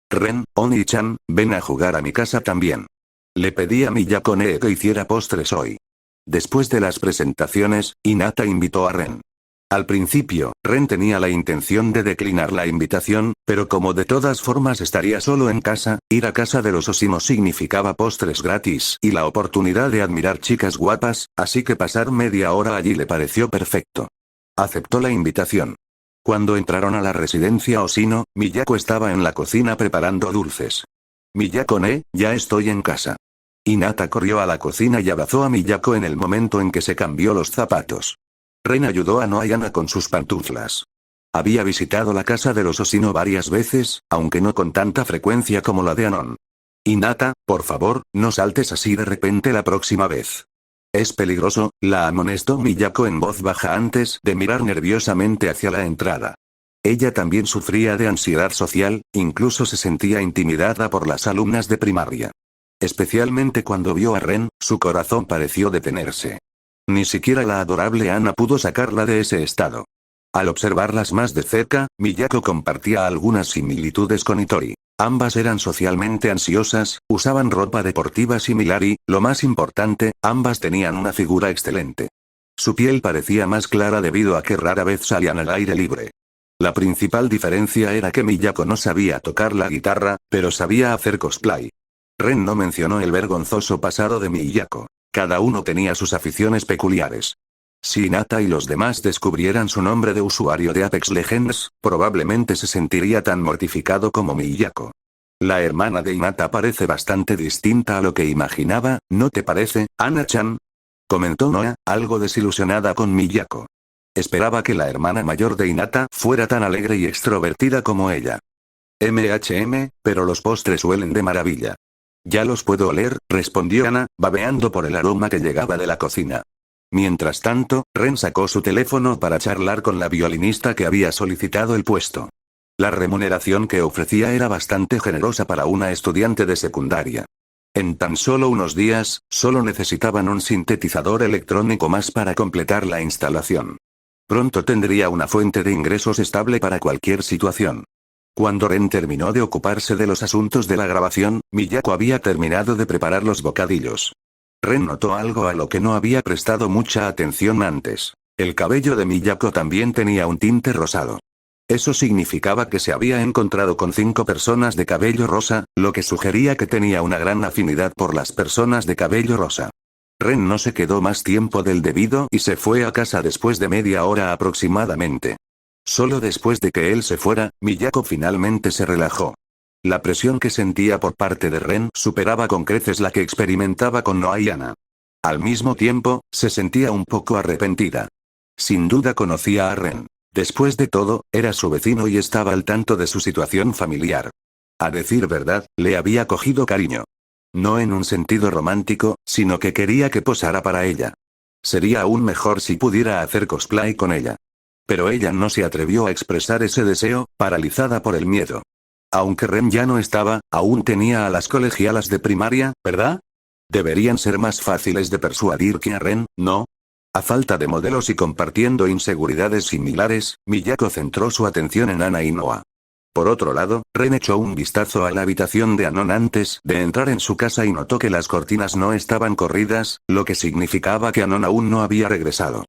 Ren, Oni-chan, ven a jugar a mi casa también. Le pedí a Miyako-ne que hiciera postres hoy. Después de las presentaciones, Hinata invitó a Ren. Al principio, Ren tenía la intención de declinar la invitación, pero como de todas formas estaría solo en casa, ir a casa de los Oshino significaba postres gratis y la oportunidad de admirar chicas guapas, así que pasar media hora allí le pareció perfecto. Aceptó la invitación. Cuando entraron a la residencia Oshino, Miyako estaba en la cocina preparando dulces. Miyako-ne, ya estoy en casa. Hinata corrió a la cocina y abrazó a Miyako en el momento en que se cambió los zapatos. Ren ayudó a Noayana con sus pantuflas. Había visitado la casa de los Oshino varias veces, aunque no con tanta frecuencia como la de Anon. Hinata, por favor, no saltes así de repente la próxima vez. Es peligroso, la amonestó Miyako en voz baja antes de mirar nerviosamente hacia la entrada. Ella también sufría de ansiedad social, incluso se sentía intimidada por las alumnas de primaria. Especialmente cuando vio a Ren, su corazón pareció detenerse. Ni siquiera la adorable Ana pudo sacarla de ese estado. Al observarlas más de cerca, Miyako compartía algunas similitudes con Hitori. Ambas eran socialmente ansiosas, usaban ropa deportiva similar y, lo más importante, ambas tenían una figura excelente. Su piel parecía más clara debido a que rara vez salían al aire libre. La principal diferencia era que Miyako no sabía tocar la guitarra, pero sabía hacer cosplay. Ren no mencionó el vergonzoso pasado de Miyako. Cada uno tenía sus aficiones peculiares. Si Hinata y los demás descubrieran su nombre de usuario de Apex Legends, probablemente se sentiría tan mortificado como Miyako. La hermana de Hinata parece bastante distinta a lo que imaginaba, ¿no te parece, Ana-chan? Comentó Noa, algo desilusionada con Miyako. Esperaba que la hermana mayor de Hinata fuera tan alegre y extrovertida como ella. Pero los postres huelen de maravilla. Ya los puedo oler, respondió Ana, babeando por el aroma que llegaba de la cocina. Mientras tanto, Ren sacó su teléfono para charlar con la violinista que había solicitado el puesto. La remuneración que ofrecía era bastante generosa para una estudiante de secundaria. En tan solo unos días, solo necesitaban un sintetizador electrónico más para completar la instalación. Pronto tendría una fuente de ingresos estable para cualquier situación. Cuando Ren terminó de ocuparse de los asuntos de la grabación, Miyako había terminado de preparar los bocadillos. Ren notó algo a lo que no había prestado mucha atención antes. El cabello de Miyako también tenía un tinte rosado. Eso significaba que se había encontrado con 5 personas de cabello rosa, lo que sugería que tenía una gran afinidad por las personas de cabello rosa. Ren no se quedó más tiempo del debido y se fue a casa después de media hora aproximadamente. Solo después de que él se fuera, Miyako finalmente se relajó. La presión que sentía por parte de Ren superaba con creces la que experimentaba con Noa y Ana. Al mismo tiempo, se sentía un poco arrepentida. Sin duda conocía a Ren. Después de todo, era su vecino y estaba al tanto de su situación familiar. A decir verdad, le había cogido cariño. No en un sentido romántico, sino que quería que posara para ella. Sería aún mejor si pudiera hacer cosplay con ella. Pero ella no se atrevió a expresar ese deseo, paralizada por el miedo. Aunque Ren ya no estaba, aún tenía a las colegialas de primaria, ¿verdad? Deberían ser más fáciles de persuadir que a Ren, ¿no? A falta de modelos y compartiendo inseguridades similares, Miyako centró su atención en Ana y Noa. Por otro lado, Ren echó un vistazo a la habitación de Anon antes de entrar en su casa y notó que las cortinas no estaban corridas, lo que significaba que Anon aún no había regresado.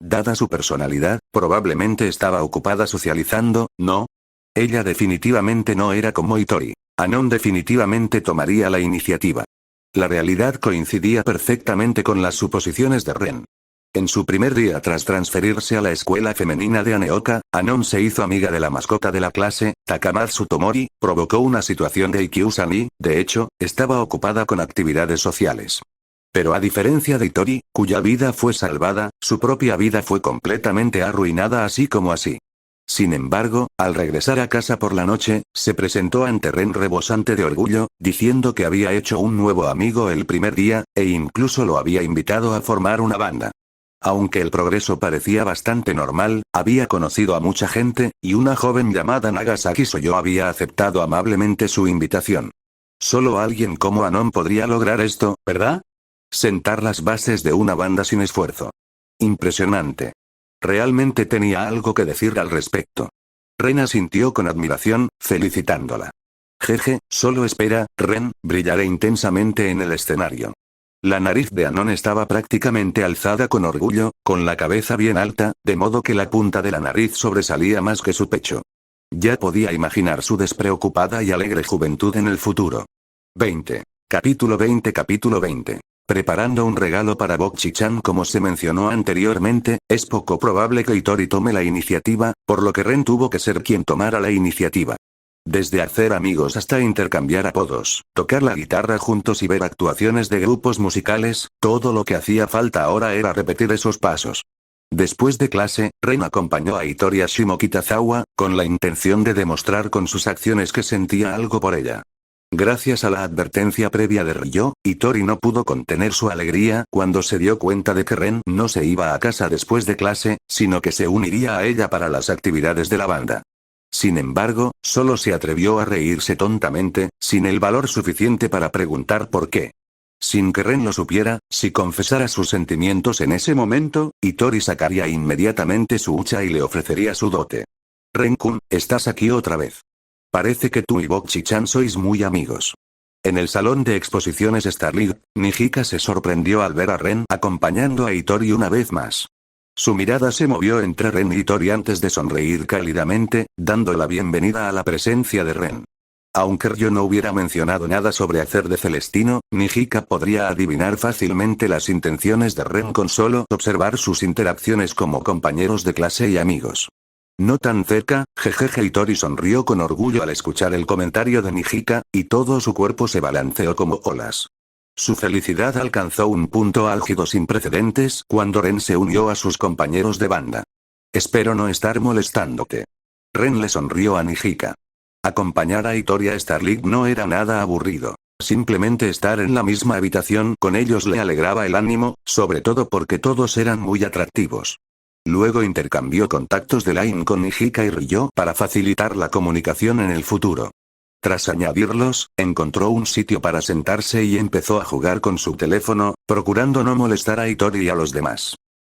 Dada su personalidad, probablemente estaba ocupada socializando, ¿no? Ella definitivamente no era como Hitori. Anon definitivamente tomaría la iniciativa. La realidad coincidía perfectamente con las suposiciones de Ren. En su primer día tras transferirse a la escuela femenina de Aneoka, Anon se hizo amiga de la mascota de la clase, Takamatsu Tomori, provocó una situación de Ikkyu-san y, de hecho, estaba ocupada con actividades sociales. Pero a diferencia de Hitori, cuya vida fue salvada, su propia vida fue completamente arruinada así como así. Sin embargo, al regresar a casa por la noche, se presentó ante Ren rebosante de orgullo, diciendo que había hecho un nuevo amigo el primer día, e incluso lo había invitado a formar una banda. Aunque el progreso parecía bastante normal, había conocido a mucha gente, y una joven llamada Nagasaki Soyo había aceptado amablemente su invitación. Solo alguien como Anon podría lograr esto, ¿verdad? Sentar las bases de una banda sin esfuerzo. Impresionante. Realmente tenía algo que decir al respecto. Ren asintió con admiración, felicitándola. Jeje, solo espera, Ren, brillaré intensamente en el escenario. La nariz de Anon estaba prácticamente alzada con orgullo, con la cabeza bien alta, de modo que la punta de la nariz sobresalía más que su pecho. Ya podía imaginar su despreocupada y alegre juventud en el futuro. 20. Capítulo 20. Preparando un regalo para Bokchi-chan. Como se mencionó anteriormente, es poco probable que Hitori tome la iniciativa, por lo que Ren tuvo que ser quien tomara la iniciativa. Desde hacer amigos hasta intercambiar apodos, tocar la guitarra juntos y ver actuaciones de grupos musicales, todo lo que hacía falta ahora era repetir esos pasos. Después de clase, Ren acompañó a Hitori a Shimokitazawa, con la intención de demostrar con sus acciones que sentía algo por ella. Gracias a la advertencia previa de Ryo, Hitori no pudo contener su alegría cuando se dio cuenta de que Ren no se iba a casa después de clase, sino que se uniría a ella para las actividades de la banda. Sin embargo, solo se atrevió a reírse tontamente, sin el valor suficiente para preguntar por qué. Sin que Ren lo supiera, si confesara sus sentimientos en ese momento, Hitori sacaría inmediatamente su hucha y le ofrecería su dote. Ren-kun, ¿estás aquí otra vez? Parece que tú y Bokchi-chan sois muy amigos. En el salón de exposiciones Starlight, Nijika se sorprendió al ver a Ren acompañando a Hitori una vez más. Su mirada se movió entre Ren y Hitori antes de sonreír cálidamente, dando la bienvenida a la presencia de Ren. Aunque Ryo no hubiera mencionado nada sobre hacer de Celestino, Nijika podría adivinar fácilmente las intenciones de Ren con solo observar sus interacciones como compañeros de clase y amigos. No tan cerca, jejeje. Hitori sonrió con orgullo al escuchar el comentario de Nijika, y todo su cuerpo se balanceó como olas. Su felicidad alcanzó un punto álgido sin precedentes cuando Ren se unió a sus compañeros de banda. Espero no estar molestándote. Ren le sonrió a Nijika. Acompañar a Hitori a Star League no era nada aburrido. Simplemente estar en la misma habitación con ellos le alegraba el ánimo, sobre todo porque todos eran muy atractivos. Luego intercambió contactos de Line con Nijika y Ryo para facilitar la comunicación en el futuro. Tras añadirlos, encontró un sitio para sentarse y empezó a jugar con su teléfono, procurando no molestar a Hitori y a los demás.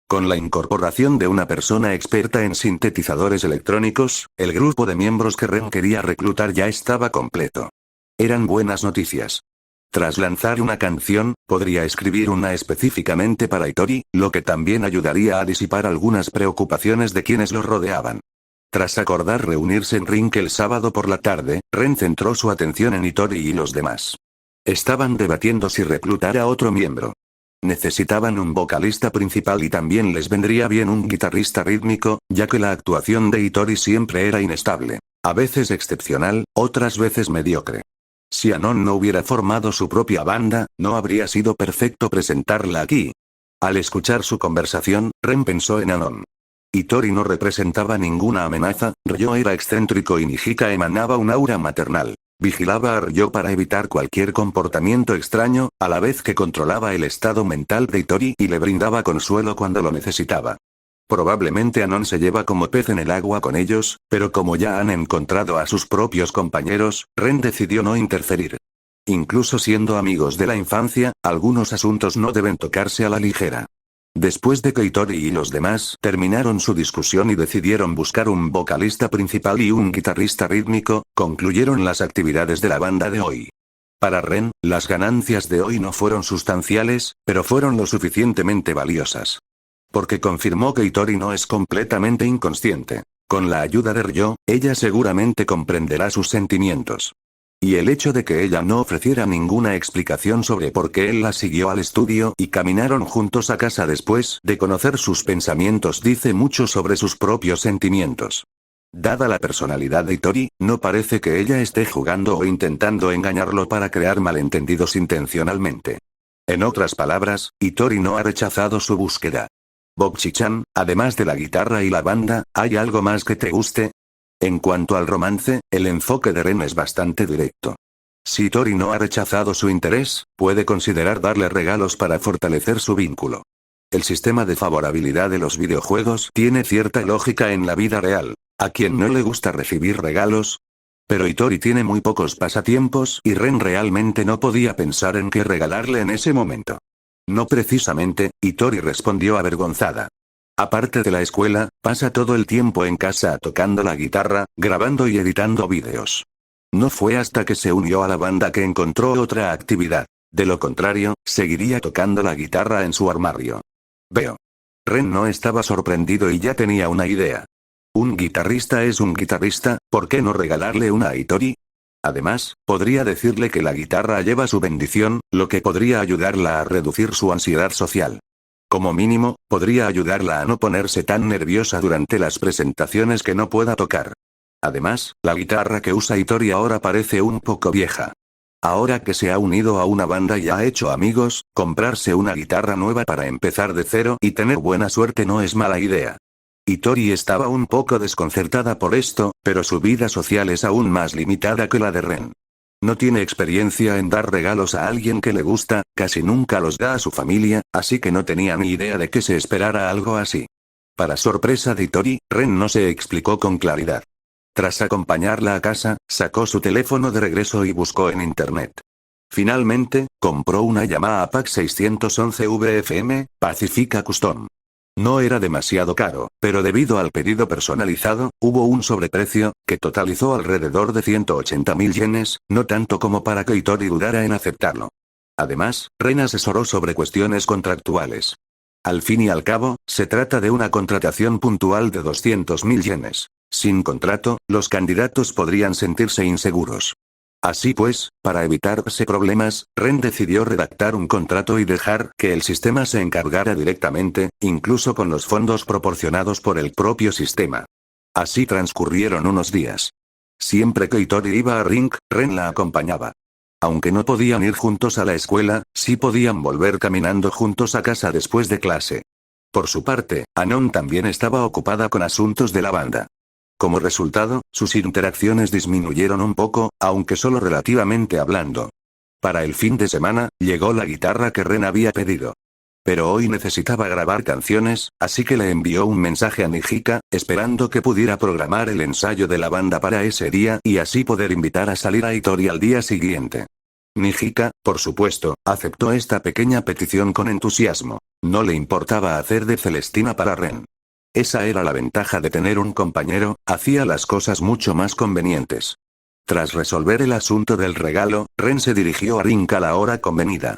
Con la incorporación de una persona experta en sintetizadores electrónicos, el grupo de miembros que Ren quería reclutar ya estaba completo. Eran buenas noticias. Tras lanzar una canción, podría escribir una específicamente para Hitori, lo que también ayudaría a disipar algunas preocupaciones de quienes lo rodeaban. Tras acordar reunirse en Rink el sábado por la tarde, Ren centró su atención en Hitori y los demás. Estaban debatiendo si reclutar a otro miembro. Necesitaban un vocalista principal y también les vendría bien un guitarrista rítmico, ya que la actuación de Hitori siempre era inestable. A veces excepcional, otras veces mediocre. Si Anon no hubiera formado su propia banda, no habría sido perfecto presentarla aquí. Al escuchar su conversación, Ren pensó en Anon. Hitori no representaba ninguna amenaza, Ryo era excéntrico y Nijika emanaba un aura maternal. Vigilaba a Ryo para evitar cualquier comportamiento extraño, a la vez que controlaba el estado mental de Hitori y le brindaba consuelo cuando lo necesitaba. Probablemente Anon se lleva como pez en el agua con ellos, pero como ya han encontrado a sus propios compañeros, Ren decidió no interferir. Incluso siendo amigos de la infancia, algunos asuntos no deben tocarse a la ligera. Después de que Hitori y los demás terminaron su discusión y decidieron buscar un vocalista principal y un guitarrista rítmico, concluyeron las actividades de la banda de hoy. Para Ren, las ganancias de hoy no fueron sustanciales, pero fueron lo suficientemente valiosas. Porque confirmó que Hitori no es completamente inconsciente. Con la ayuda de Ryo, ella seguramente comprenderá sus sentimientos. Y el hecho de que ella no ofreciera ninguna explicación sobre por qué él la siguió al estudio y caminaron juntos a casa después de conocer sus pensamientos dice mucho sobre sus propios sentimientos. Dada la personalidad de Hitori, no parece que ella esté jugando o intentando engañarlo para crear malentendidos intencionalmente. En otras palabras, Hitori no ha rechazado su búsqueda. Bokchi-chan, además de la guitarra y la banda, ¿hay algo más que te guste? En cuanto al romance, el enfoque de Ren es bastante directo. Si Hitori no ha rechazado su interés, puede considerar darle regalos para fortalecer su vínculo. El sistema de favorabilidad de los videojuegos tiene cierta lógica en la vida real. ¿A quién no le gusta recibir regalos? Pero Hitori tiene muy pocos pasatiempos y Ren realmente no podía pensar en qué regalarle en ese momento. No precisamente, Hitori respondió avergonzada. Aparte de la escuela, pasa todo el tiempo en casa tocando la guitarra, grabando y editando vídeos. No fue hasta que se unió a la banda que encontró otra actividad. De lo contrario, seguiría tocando la guitarra en su armario. Veo. Ren no estaba sorprendido y ya tenía una idea. Un guitarrista es un guitarrista, ¿por qué no regalarle una a Hitori? Además, podría decirle que la guitarra lleva su bendición, lo que podría ayudarla a reducir su ansiedad social. Como mínimo, podría ayudarla a no ponerse tan nerviosa durante las presentaciones que no pueda tocar. Además, la guitarra que usa Hitori ahora parece un poco vieja. Ahora que se ha unido a una banda y ha hecho amigos, comprarse una guitarra nueva para empezar de cero y tener buena suerte no es mala idea. Hitori estaba un poco desconcertada por esto, pero su vida social es aún más limitada que la de Ren. No tiene experiencia en dar regalos a alguien que le gusta, casi nunca los da a su familia, así que no tenía ni idea de que se esperara algo así. Para sorpresa de Hitori, Ren no se explicó con claridad. Tras acompañarla a casa, sacó su teléfono de regreso y buscó en internet. Finalmente, compró una Yamaha PAC 611 VFM, Pacifica Custom. No era demasiado caro, pero debido al pedido personalizado, hubo un sobreprecio, que totalizó alrededor de 180.000 yenes, no tanto como para que Hitori dudara en aceptarlo. Además, Ren asesoró sobre cuestiones contractuales. Al fin y al cabo, se trata de una contratación puntual de 200.000 yenes. Sin contrato, los candidatos podrían sentirse inseguros. Así pues, para evitarse problemas, Ren decidió redactar un contrato y dejar que el sistema se encargara directamente, incluso con los fondos proporcionados por el propio sistema. Así transcurrieron unos días. Siempre que Hitori iba a Ring, Ren la acompañaba. Aunque no podían ir juntos a la escuela, sí podían volver caminando juntos a casa después de clase. Por su parte, Anon también estaba ocupada con asuntos de la banda. Como resultado, sus interacciones disminuyeron un poco, aunque solo relativamente hablando. Para el fin de semana, llegó la guitarra que Ren había pedido. Pero hoy necesitaba grabar canciones, así que le envió un mensaje a Nijika, esperando que pudiera programar el ensayo de la banda para ese día y así poder invitar a salir a Hitori al día siguiente. Nijika, por supuesto, aceptó esta pequeña petición con entusiasmo. No le importaba hacer de Celestina para Ren. Esa era la ventaja de tener un compañero, hacía las cosas mucho más convenientes. Tras resolver el asunto del regalo, Ren se dirigió a Ring a la hora convenida.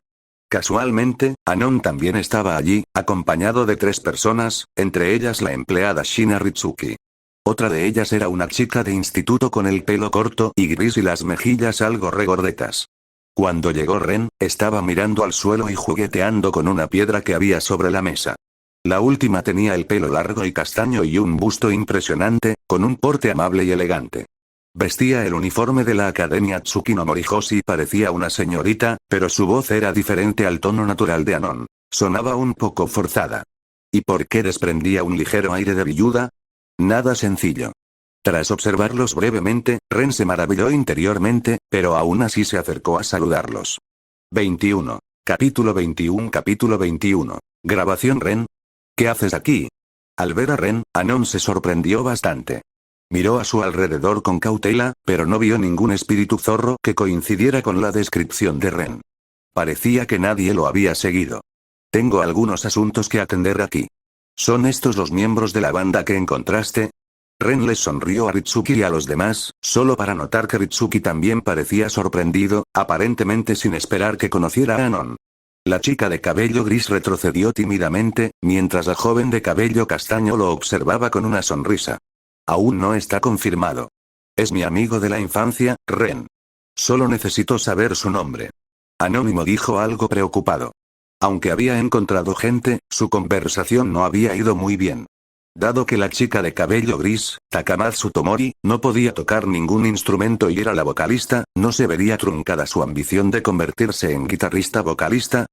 Casualmente, Anon también estaba allí, acompañado de 3 personas, entre ellas la empleada Shina Ritsuki. Otra de ellas era una chica de instituto con el pelo corto y gris y las mejillas algo regordetas. Cuando llegó Ren, estaba mirando al suelo y jugueteando con una piedra que había sobre la mesa. La última tenía el pelo largo y castaño y un busto impresionante, con un porte amable y elegante. Vestía el uniforme de la Academia Tsukino Morihoshi y parecía una señorita, pero su voz era diferente al tono natural de Anon. Sonaba un poco forzada. ¿Y por qué desprendía un ligero aire de viuda? Nada sencillo. Tras observarlos brevemente, Ren se maravilló interiormente, pero aún así se acercó a saludarlos. 21. Capítulo 21. Grabación Ren. ¿Qué haces aquí? Al ver a Ren, Anon se sorprendió bastante. Miró a su alrededor con cautela, pero no vio ningún espíritu zorro que coincidiera con la descripción de Ren. Parecía que nadie lo había seguido. Tengo algunos asuntos que atender aquí. ¿Son estos los miembros de la banda que encontraste? Ren les sonrió a Ritsuki y a los demás, solo para notar que Ritsuki también parecía sorprendido, aparentemente sin esperar que conociera a Anon. La chica de cabello gris retrocedió tímidamente, mientras la joven de cabello castaño lo observaba con una sonrisa. Aún no está confirmado. Es mi amigo de la infancia, Ren. Solo necesito saber su nombre. Anónimo dijo algo preocupado. Aunque había encontrado gente, su conversación no había ido muy bien. Dado que la chica de cabello gris, Takamatsu Tomori, no podía tocar ningún instrumento y era la vocalista, no se vería truncada su ambición de convertirse en guitarrista vocalista.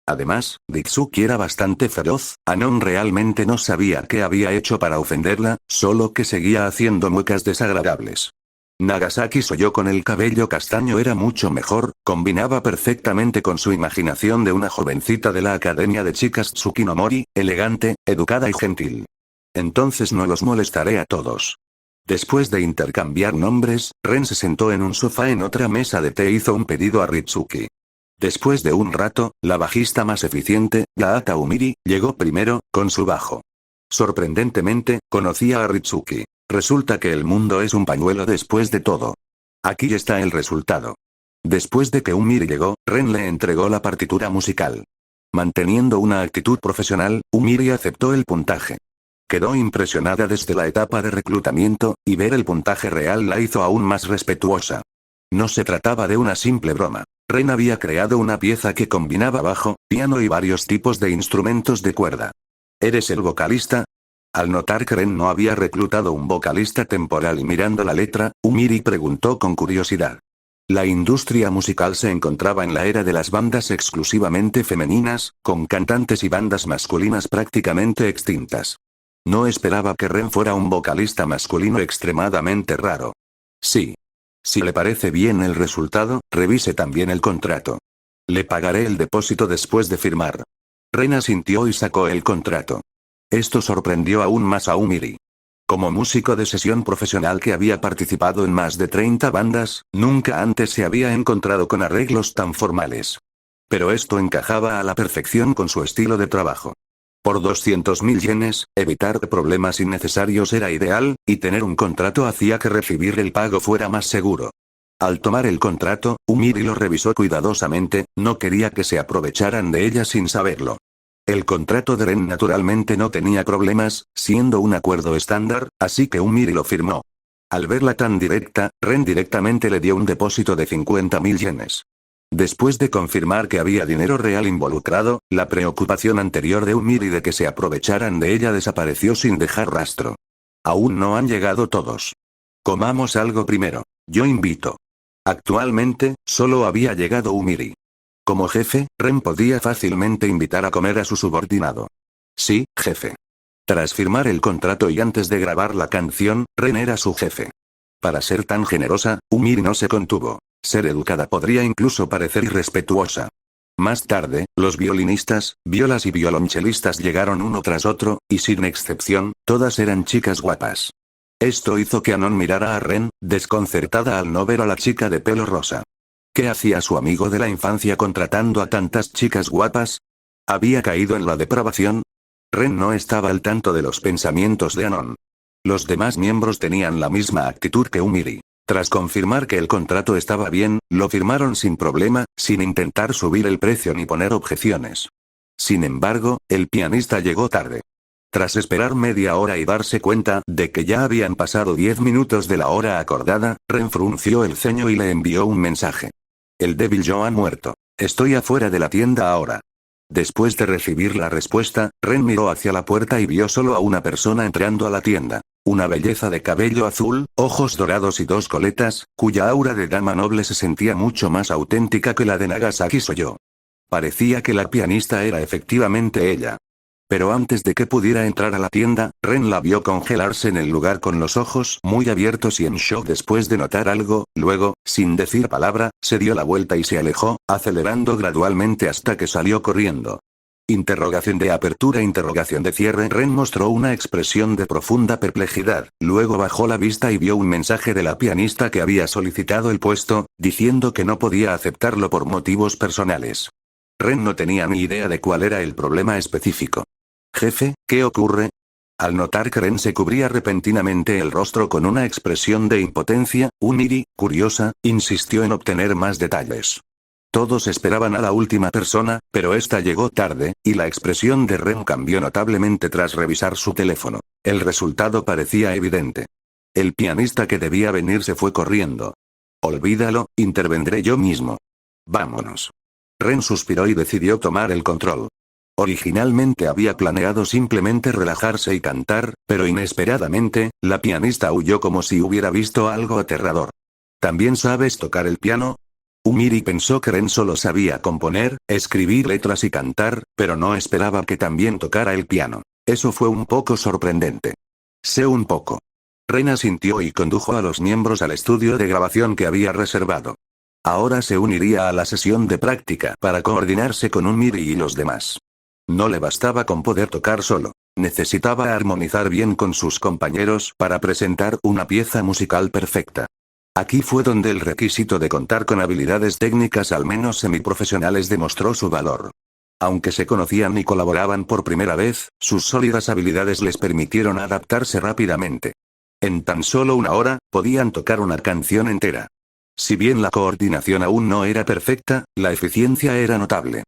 Además, Ritsuki era bastante feroz, Anon realmente no sabía qué había hecho para ofenderla, solo que seguía haciendo muecas desagradables. Nagasaki Soyo con el cabello castaño era mucho mejor, combinaba perfectamente con su imaginación de una jovencita de la Academia de Chicas Tsukinomori, elegante, educada y gentil. Entonces no los molestaré a todos. Después de intercambiar nombres, Ren se sentó en un sofá en otra mesa de té e hizo un pedido a Ritsuki. Después de un rato, la bajista más eficiente, Gaata Umiri, llegó primero, con su bajo. Sorprendentemente, conocía a Ritsuki. Resulta que el mundo es un pañuelo después de todo. Aquí está el resultado. Después de que Umiri llegó, Ren le entregó la partitura musical. Manteniendo una actitud profesional, Umiri aceptó el puntaje. Quedó impresionada desde la etapa de reclutamiento, y ver el puntaje real la hizo aún más respetuosa. No se trataba de una simple broma. Ren había creado una pieza que combinaba bajo, piano y varios tipos de instrumentos de cuerda. ¿Eres el vocalista? Al notar que Ren no había reclutado un vocalista temporal y mirando la letra, Umiri preguntó con curiosidad. La industria musical se encontraba en la era de las bandas exclusivamente femeninas, con cantantes y bandas masculinas prácticamente extintas. No esperaba que Ren fuera un vocalista masculino extremadamente raro. Sí. Si le parece bien el resultado, revise también el contrato. Le pagaré el depósito después de firmar. Ren asintió y sacó el contrato. Esto sorprendió aún más a Umiri. Como músico de sesión profesional que había participado en más de 30 bandas, nunca antes se había encontrado con arreglos tan formales. Pero esto encajaba a la perfección con su estilo de trabajo. Por 200.000 yenes, evitar problemas innecesarios era ideal, y tener un contrato hacía que recibir el pago fuera más seguro. Al tomar el contrato, Umiri lo revisó cuidadosamente, no quería que se aprovecharan de ella sin saberlo. El contrato de Ren naturalmente no tenía problemas, siendo un acuerdo estándar, así que Umiri lo firmó. Al verla tan directa, Ren directamente le dio un depósito de 50.000 yenes. Después de confirmar que había dinero real involucrado, la preocupación anterior de Umiri de que se aprovecharan de ella desapareció sin dejar rastro. Aún no han llegado todos. Comamos algo primero. Yo invito. Actualmente, solo había llegado Umiri. Como jefe, Ren podía fácilmente invitar a comer a su subordinado. Sí, jefe. Tras firmar el contrato y antes de grabar la canción, Ren era su jefe. Para ser tan generosa, Umiri no se contuvo. Ser educada podría incluso parecer irrespetuosa. Más tarde, los violinistas, violas y violonchelistas llegaron uno tras otro, y sin excepción, todas eran chicas guapas. Esto hizo que Anon mirara a Ren, desconcertada al no ver a la chica de pelo rosa. ¿Qué hacía su amigo de la infancia contratando a tantas chicas guapas? ¿Había caído en la depravación? Ren no estaba al tanto de los pensamientos de Anon. Los demás miembros tenían la misma actitud que Umiri. Tras confirmar que el contrato estaba bien, lo firmaron sin problema, sin intentar subir el precio ni poner objeciones. Sin embargo, el pianista llegó tarde. Tras esperar media hora y darse cuenta de que ya habían pasado 10 minutos de la hora acordada, Ren frunció el ceño y le envió un mensaje. El débil Joe ha muerto. Estoy afuera de la tienda ahora. Después de recibir la respuesta, Ren miró hacia la puerta y vio solo a una persona entrando a la tienda. Una belleza de cabello azul, ojos dorados y dos coletas, cuya aura de dama noble se sentía mucho más auténtica que la de Nagasaki Soyo. Parecía que la pianista era efectivamente ella. Pero antes de que pudiera entrar a la tienda, Ren la vio congelarse en el lugar con los ojos muy abiertos y en shock después de notar algo, luego, sin decir palabra, se dio la vuelta y se alejó, acelerando gradualmente hasta que salió corriendo. Interrogación de apertura, interrogación de cierre. Ren mostró una expresión de profunda perplejidad, luego bajó la vista y vio un mensaje de la pianista que había solicitado el puesto, diciendo que no podía aceptarlo por motivos personales. Ren no tenía ni idea de cuál era el problema específico. Jefe, ¿qué ocurre? Al notar que Ren se cubría repentinamente el rostro con una expresión de impotencia, Umiri, curiosa, insistió en obtener más detalles. Todos esperaban a la última persona, pero esta llegó tarde, y la expresión de Ren cambió notablemente tras revisar su teléfono. El resultado parecía evidente. El pianista que debía venir se fue corriendo. Olvídalo, intervendré yo mismo. Vámonos. Ren suspiró y decidió tomar el control. Originalmente había planeado simplemente relajarse y cantar, pero inesperadamente, la pianista huyó como si hubiera visto algo aterrador. ¿También sabes tocar el piano? Umiri pensó que Ren solo sabía componer, escribir letras y cantar, pero no esperaba que también tocara el piano. Eso fue un poco sorprendente. Sé un poco. Ren asintió y condujo a los miembros al estudio de grabación que había reservado. Ahora se uniría a la sesión de práctica para coordinarse con Umiri y los demás. No le bastaba con poder tocar solo. Necesitaba armonizar bien con sus compañeros para presentar una pieza musical perfecta. Aquí fue donde el requisito de contar con habilidades técnicas al menos semiprofesionales demostró su valor. Aunque se conocían y colaboraban por primera vez, sus sólidas habilidades les permitieron adaptarse rápidamente. En tan solo una hora, podían tocar una canción entera. Si bien la coordinación aún no era perfecta, la eficiencia era notable.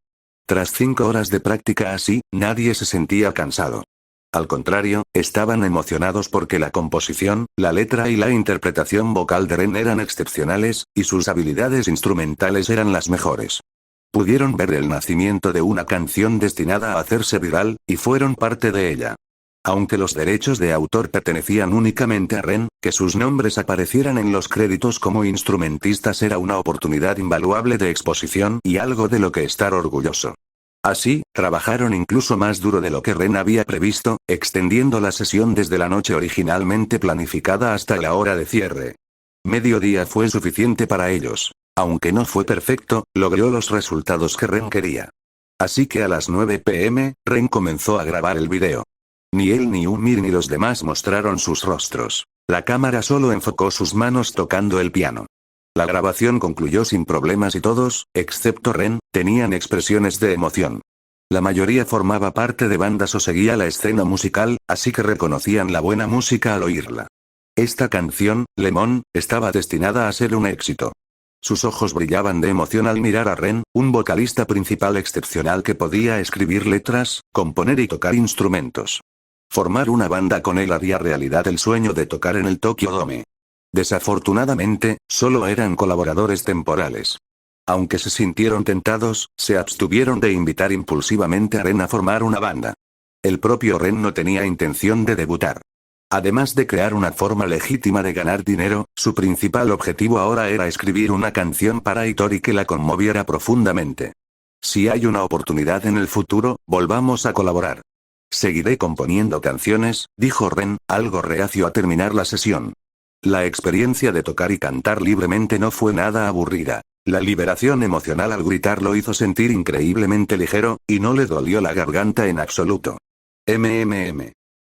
Tras 5 horas de práctica así, nadie se sentía cansado. Al contrario, estaban emocionados porque la composición, la letra y la interpretación vocal de Ren eran excepcionales, y sus habilidades instrumentales eran las mejores. Pudieron ver el nacimiento de una canción destinada a hacerse viral, y fueron parte de ella. Aunque los derechos de autor pertenecían únicamente a Ren, que sus nombres aparecieran en los créditos como instrumentistas era una oportunidad invaluable de exposición y algo de lo que estar orgulloso. Así, trabajaron incluso más duro de lo que Ren había previsto, extendiendo la sesión desde la noche originalmente planificada hasta la hora de cierre. Mediodía fue suficiente para ellos. Aunque no fue perfecto, logró los resultados que Ren quería. Así que a las 9 p.m., Ren comenzó a grabar el video. Ni él ni Umir ni los demás mostraron sus rostros. La cámara solo enfocó sus manos tocando el piano. La grabación concluyó sin problemas y todos, excepto Ren, tenían expresiones de emoción. La mayoría formaba parte de bandas o seguía la escena musical, así que reconocían la buena música al oírla. Esta canción, Lemon, estaba destinada a ser un éxito. Sus ojos brillaban de emoción al mirar a Ren, un vocalista principal excepcional que podía escribir letras, componer y tocar instrumentos. Formar una banda con él haría realidad el sueño de tocar en el Tokyo Dome. Desafortunadamente, solo eran colaboradores temporales. Aunque se sintieron tentados, se abstuvieron de invitar impulsivamente a Ren a formar una banda. El propio Ren no tenía intención de debutar. Además de crear una forma legítima de ganar dinero, su principal objetivo ahora era escribir una canción para Hitori que la conmoviera profundamente. Si hay una oportunidad en el futuro, volvamos a colaborar. Seguiré componiendo canciones, dijo Ren, algo reacio a terminar la sesión. La experiencia de tocar y cantar libremente no fue nada aburrida. La liberación emocional al gritar lo hizo sentir increíblemente ligero, y no le dolió la garganta en absoluto.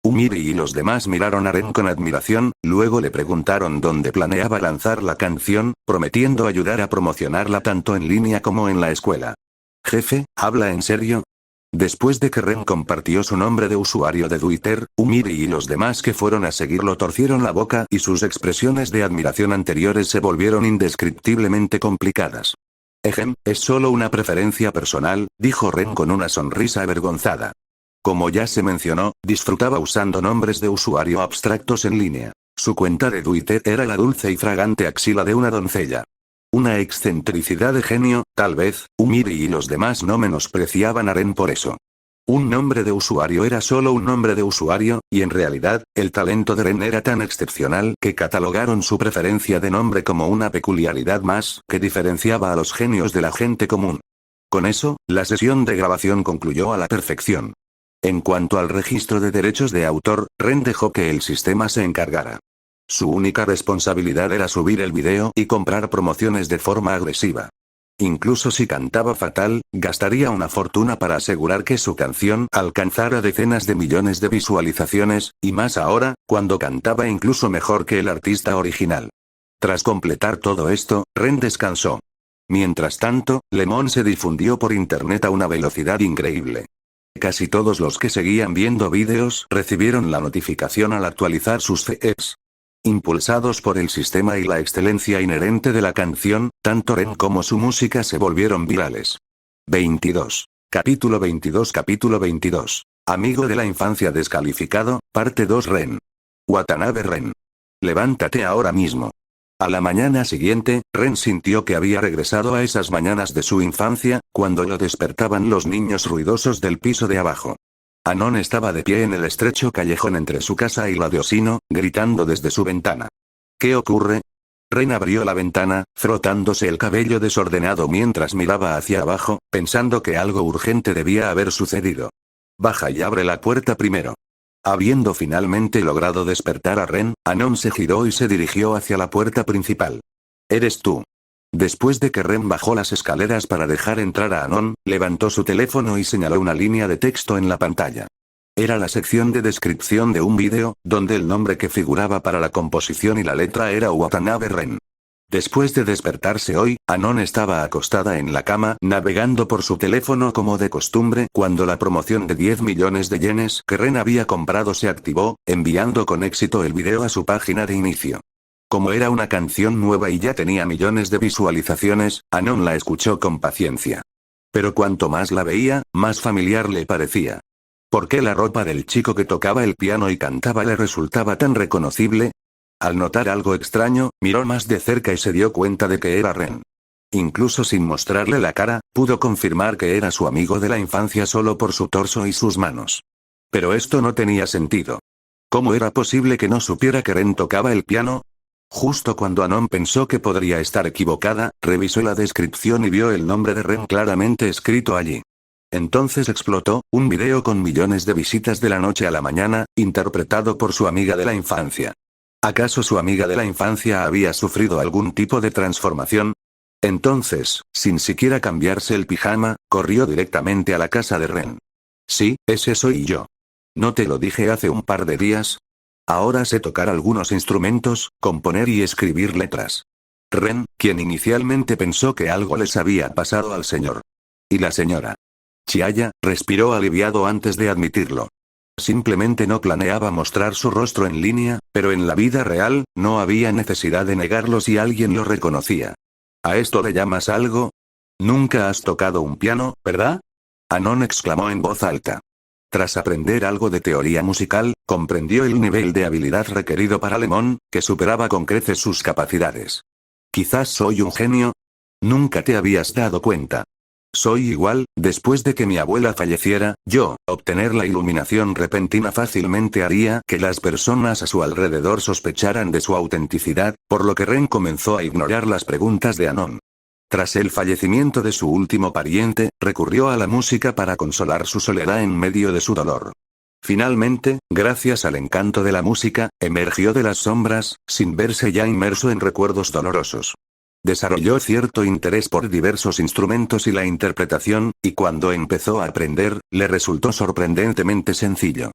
Umiri y los demás miraron a Ren con admiración, luego le preguntaron dónde planeaba lanzar la canción, prometiendo ayudar a promocionarla tanto en línea como en la escuela. Jefe, ¿habla en serio? Después de que Ren compartió su nombre de usuario de Twitter, Umiri y los demás que fueron a seguirlo torcieron la boca y sus expresiones de admiración anteriores se volvieron indescriptiblemente complicadas. Es solo una preferencia personal, dijo Ren con una sonrisa avergonzada. Como ya se mencionó, disfrutaba usando nombres de usuario abstractos en línea. Su cuenta de Twitter era la dulce y fragante axila de una doncella. Una excentricidad de genio, tal vez. Umiri y los demás no menospreciaban a Ren por eso. Un nombre de usuario era solo un nombre de usuario, y en realidad, el talento de Ren era tan excepcional que catalogaron su preferencia de nombre como una peculiaridad más que diferenciaba a los genios de la gente común. Con eso, la sesión de grabación concluyó a la perfección. En cuanto al registro de derechos de autor, Ren dejó que el sistema se encargara. Su única responsabilidad era subir el video y comprar promociones de forma agresiva. Incluso si cantaba fatal, gastaría una fortuna para asegurar que su canción alcanzara decenas de millones de visualizaciones, y más ahora, cuando cantaba incluso mejor que el artista original. Tras completar todo esto, Ren descansó. Mientras tanto, Lemon se difundió por internet a una velocidad increíble. Casi todos los que seguían viendo vídeos recibieron la notificación al actualizar sus feeds. Impulsados por el sistema y la excelencia inherente de la canción, tanto Ren como su música se volvieron virales. 22. Capítulo 22. Amigo de la infancia descalificado, parte 2. Ren. Watanabe Ren. Levántate ahora mismo. A la mañana siguiente, Ren sintió que había regresado a esas mañanas de su infancia, cuando lo despertaban los niños ruidosos del piso de abajo. Anon estaba de pie en el estrecho callejón entre su casa y la de Osino, gritando desde su ventana. ¿Qué ocurre? Ren abrió la ventana, frotándose el cabello desordenado mientras miraba hacia abajo, pensando que algo urgente debía haber sucedido. Baja y abre la puerta primero. Habiendo finalmente logrado despertar a Ren, Anon se giró y se dirigió hacia la puerta principal. ¿Eres tú? Después de que Ren bajó las escaleras para dejar entrar a Anon, levantó su teléfono y señaló una línea de texto en la pantalla. Era la sección de descripción de un vídeo, donde el nombre que figuraba para la composición y la letra era Watanabe Ren. Después de despertarse hoy, Anon estaba acostada en la cama, navegando por su teléfono como de costumbre, cuando la promoción de 10 millones de yenes que Ren había comprado se activó, enviando con éxito el vídeo a su página de inicio. Como era una canción nueva y ya tenía millones de visualizaciones, Anon la escuchó con paciencia. Pero cuanto más la veía, más familiar le parecía. ¿Por qué la ropa del chico que tocaba el piano y cantaba le resultaba tan reconocible? Al notar algo extraño, miró más de cerca y se dio cuenta de que era Ren. Incluso sin mostrarle la cara, pudo confirmar que era su amigo de la infancia solo por su torso y sus manos. Pero esto no tenía sentido. ¿Cómo era posible que no supiera que Ren tocaba el piano? Justo cuando Anon pensó que podría estar equivocada, revisó la descripción y vio el nombre de Ren claramente escrito allí. Entonces explotó, un video con millones de visitas de la noche a la mañana, interpretado por su amiga de la infancia. ¿Acaso su amiga de la infancia había sufrido algún tipo de transformación? Entonces, sin siquiera cambiarse el pijama, corrió directamente a la casa de Ren. Sí, ese soy yo. ¿No te lo dije hace un par de días? Ahora sé tocar algunos instrumentos, componer y escribir letras. Ren, quien inicialmente pensó que algo les había pasado al señor. Y la señora Chiaya, respiró aliviado antes de admitirlo. Simplemente no planeaba mostrar su rostro en línea, pero en la vida real, no había necesidad de negarlo si alguien lo reconocía. ¿A esto le llamas algo? Nunca has tocado un piano, ¿verdad? Anon exclamó en voz alta. Tras aprender algo de teoría musical, comprendió el nivel de habilidad requerido para Lemon, que superaba con creces sus capacidades. Quizás soy un genio. Nunca te habías dado cuenta. Soy igual, después de que mi abuela falleciera, obtener la iluminación repentina fácilmente haría que las personas a su alrededor sospecharan de su autenticidad, por lo que Ren comenzó a ignorar las preguntas de Anon. Tras el fallecimiento de su último pariente, recurrió a la música para consolar su soledad en medio de su dolor. Finalmente, gracias al encanto de la música, emergió de las sombras, sin verse ya inmerso en recuerdos dolorosos. Desarrolló cierto interés por diversos instrumentos y la interpretación, y cuando empezó a aprender, le resultó sorprendentemente sencillo.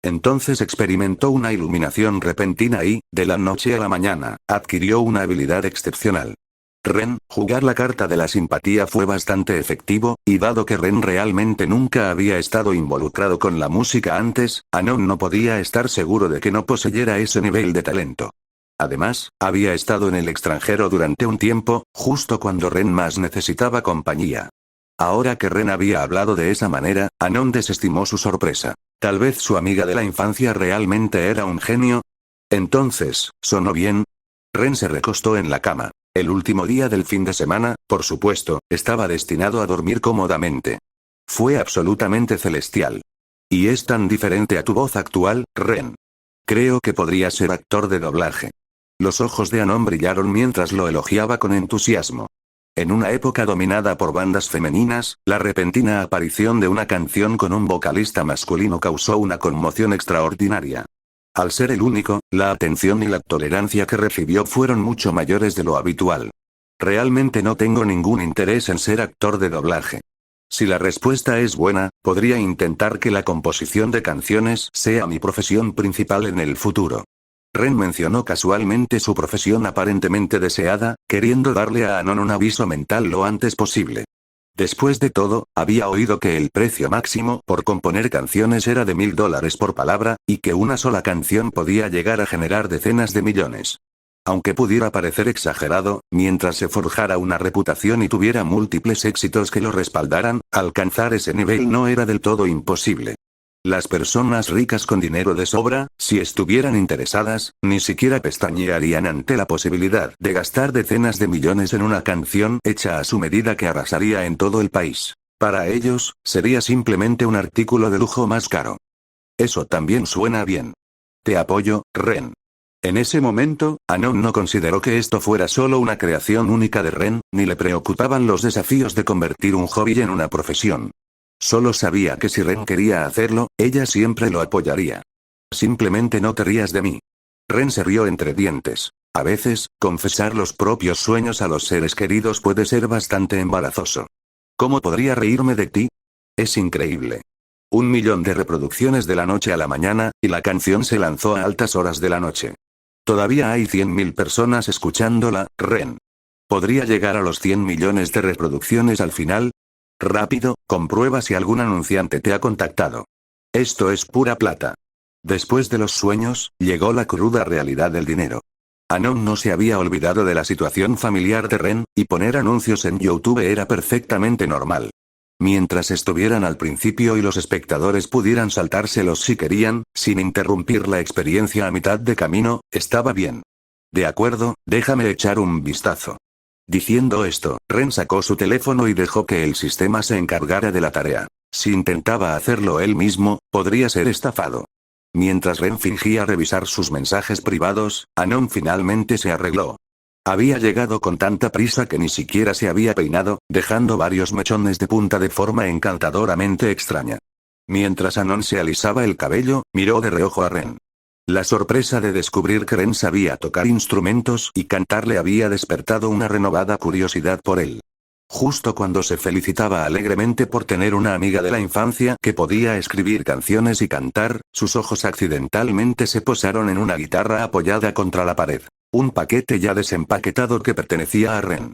Entonces experimentó una iluminación repentina y, de la noche a la mañana, adquirió una habilidad excepcional. Ren, jugar la carta de la simpatía fue bastante efectivo, y dado que Ren realmente nunca había estado involucrado con la música antes, Anon no podía estar seguro de que no poseyera ese nivel de talento. Además, había estado en el extranjero durante un tiempo, justo cuando Ren más necesitaba compañía. Ahora que Ren había hablado de esa manera, Anon desestimó su sorpresa. Tal vez su amiga de la infancia realmente era un genio. Entonces, ¿sonó bien? Ren se recostó en la cama. El último día del fin de semana, por supuesto, estaba destinado a dormir cómodamente. Fue absolutamente celestial. Y es tan diferente a tu voz actual, Ren. Creo que podría ser actor de doblaje. Los ojos de Anon brillaron mientras lo elogiaba con entusiasmo. En una época dominada por bandas femeninas, la repentina aparición de una canción con un vocalista masculino causó una conmoción extraordinaria. Al ser el único, la atención y la tolerancia que recibió fueron mucho mayores de lo habitual. Realmente no tengo ningún interés en ser actor de doblaje. Si la respuesta es buena, podría intentar que la composición de canciones sea mi profesión principal en el futuro. Ren mencionó casualmente su profesión aparentemente deseada, queriendo darle a Anon un aviso mental lo antes posible. Después de todo, había oído que el precio máximo por componer canciones era de $1000 por palabra, y que una sola canción podía llegar a generar decenas de millones. Aunque pudiera parecer exagerado, mientras se forjara una reputación y tuviera múltiples éxitos que lo respaldaran, alcanzar ese nivel no era del todo imposible. Las personas ricas con dinero de sobra, si estuvieran interesadas, ni siquiera pestañearían ante la posibilidad de gastar decenas de millones en una canción hecha a su medida que arrasaría en todo el país. Para ellos, sería simplemente un artículo de lujo más caro. Eso también suena bien. Te apoyo, Ren. En ese momento, Anon no consideró que esto fuera solo una creación única de Ren, ni le preocupaban los desafíos de convertir un hobby en una profesión. Solo sabía que si Ren quería hacerlo, ella siempre lo apoyaría. Simplemente no te rías de mí. Ren se rió entre dientes. A veces, confesar los propios sueños a los seres queridos puede ser bastante embarazoso. ¿Cómo podría reírme de ti? Es increíble. 1 millón de reproducciones de la noche a la mañana, y la canción se lanzó a altas horas de la noche. Todavía hay 100.000 personas escuchándola, Ren. ¿Podría llegar a los 100 millones de reproducciones al final? Rápido, comprueba si algún anunciante te ha contactado. Esto es pura plata. Después de los sueños, llegó la cruda realidad del dinero. Anon no se había olvidado de la situación familiar de Ren, y poner anuncios en YouTube era perfectamente normal. Mientras estuvieran al principio y los espectadores pudieran saltárselos si querían, sin interrumpir la experiencia a mitad de camino, estaba bien. De acuerdo, déjame echar un vistazo. Diciendo esto, Ren sacó su teléfono y dejó que el sistema se encargara de la tarea. Si intentaba hacerlo él mismo, podría ser estafado. Mientras Ren fingía revisar sus mensajes privados, Anon finalmente se arregló. Había llegado con tanta prisa que ni siquiera se había peinado, dejando varios mechones de punta de forma encantadoramente extraña. Mientras Anon se alisaba el cabello, miró de reojo a Ren. La sorpresa de descubrir que Ren sabía tocar instrumentos y cantar le había despertado una renovada curiosidad por él. Justo cuando se felicitaba alegremente por tener una amiga de la infancia que podía escribir canciones y cantar, sus ojos accidentalmente se posaron en una guitarra apoyada contra la pared. Un paquete ya desempaquetado que pertenecía a Ren.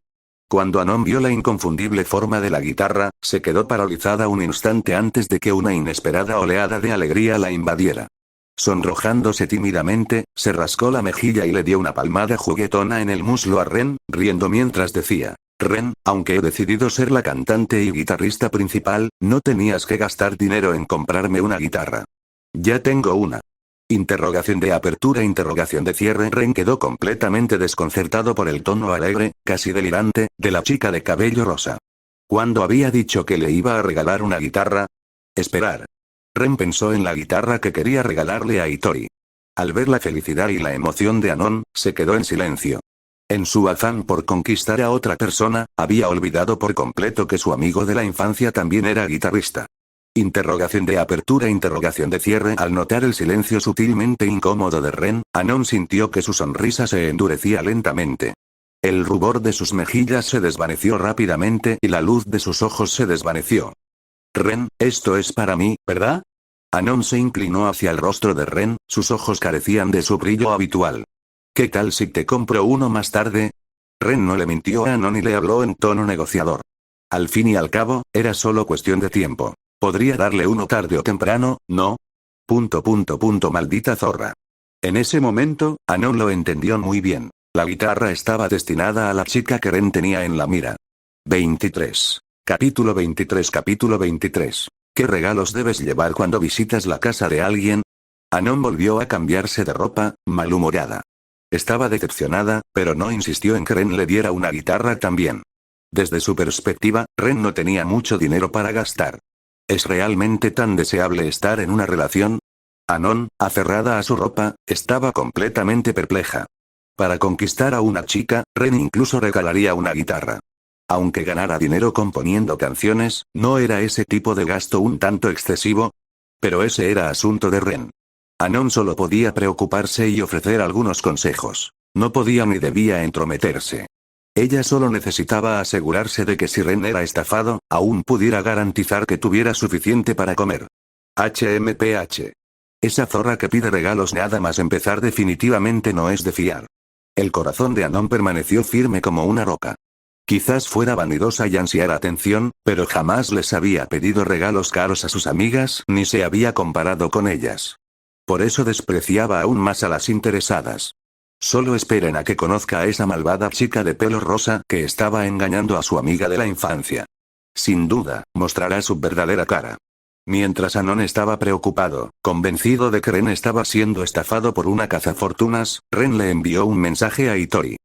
Cuando Anon vio la inconfundible forma de la guitarra, se quedó paralizada un instante antes de que una inesperada oleada de alegría la invadiera. Sonrojándose tímidamente, se rascó la mejilla y le dio una palmada juguetona en el muslo a Ren, riendo mientras decía: Ren, aunque he decidido ser la cantante y guitarrista principal, no tenías que gastar dinero en comprarme una guitarra. Ya tengo una. Interrogación de apertura, interrogación de cierre. Ren quedó completamente desconcertado por el tono alegre, casi delirante, de la chica de cabello rosa. ¿Cuándo había dicho que le iba a regalar una guitarra? Esperar. Ren pensó en la guitarra que quería regalarle a Hitori. Al ver la felicidad y la emoción de Anon, se quedó en silencio. En su afán por conquistar a otra persona, había olvidado por completo que su amigo de la infancia también era guitarrista. Interrogación de apertura, interrogación de cierre. Al notar el silencio sutilmente incómodo de Ren, Anon sintió que su sonrisa se endurecía lentamente. El rubor de sus mejillas se desvaneció rápidamente y la luz de sus ojos se desvaneció. Ren, esto es para mí, ¿verdad? Anon se inclinó hacia el rostro de Ren, sus ojos carecían de su brillo habitual. ¿Qué tal si te compro uno más tarde? Ren no le mintió a Anon y le habló en tono negociador. Al fin y al cabo, era solo cuestión de tiempo. Podría darle uno tarde o temprano, ¿no? Maldita zorra. En ese momento, Anon lo entendió muy bien. La guitarra estaba destinada a la chica que Ren tenía en la mira. 23. Capítulo 23. Capítulo 23. ¿Qué regalos debes llevar cuando visitas la casa de alguien? Anon volvió a cambiarse de ropa, malhumorada. Estaba decepcionada, pero no insistió en que Ren le diera una guitarra también. Desde su perspectiva, Ren no tenía mucho dinero para gastar. ¿Es realmente tan deseable estar en una relación? Anon, aferrada a su ropa, estaba completamente perpleja. Para conquistar a una chica, Ren incluso regalaría una guitarra. Aunque ganara dinero componiendo canciones, ¿no era ese tipo de gasto un tanto excesivo? Pero ese era asunto de Ren. Anon solo podía preocuparse y ofrecer algunos consejos. No podía ni debía entrometerse. Ella solo necesitaba asegurarse de que si Ren era estafado, aún pudiera garantizar que tuviera suficiente para comer. HMPH. Esa zorra que pide regalos nada más empezar definitivamente no es de fiar. El corazón de Anon permaneció firme como una roca. Quizás fuera vanidosa y ansiara atención, pero jamás les había pedido regalos caros a sus amigas ni se había comparado con ellas. Por eso despreciaba aún más a las interesadas. Solo esperen a que conozca a esa malvada chica de pelo rosa que estaba engañando a su amiga de la infancia. Sin duda, mostrará su verdadera cara. Mientras Anon estaba preocupado, convencido de que Ren estaba siendo estafado por una cazafortunas, Ren le envió un mensaje a Hitori.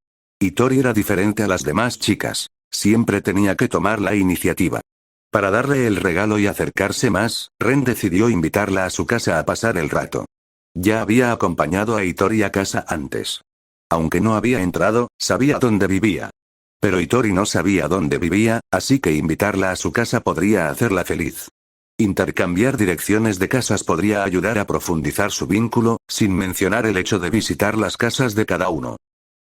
Hitori era diferente a las demás chicas. Siempre tenía que tomar la iniciativa. Para darle el regalo y acercarse más, Ren decidió invitarla a su casa a pasar el rato. Ya había acompañado a Hitori a casa antes. Aunque no había entrado, sabía dónde vivía. Pero Hitori no sabía dónde vivía, así que invitarla a su casa podría hacerla feliz. Intercambiar direcciones de casas podría ayudar a profundizar su vínculo, sin mencionar el hecho de visitar las casas de cada uno.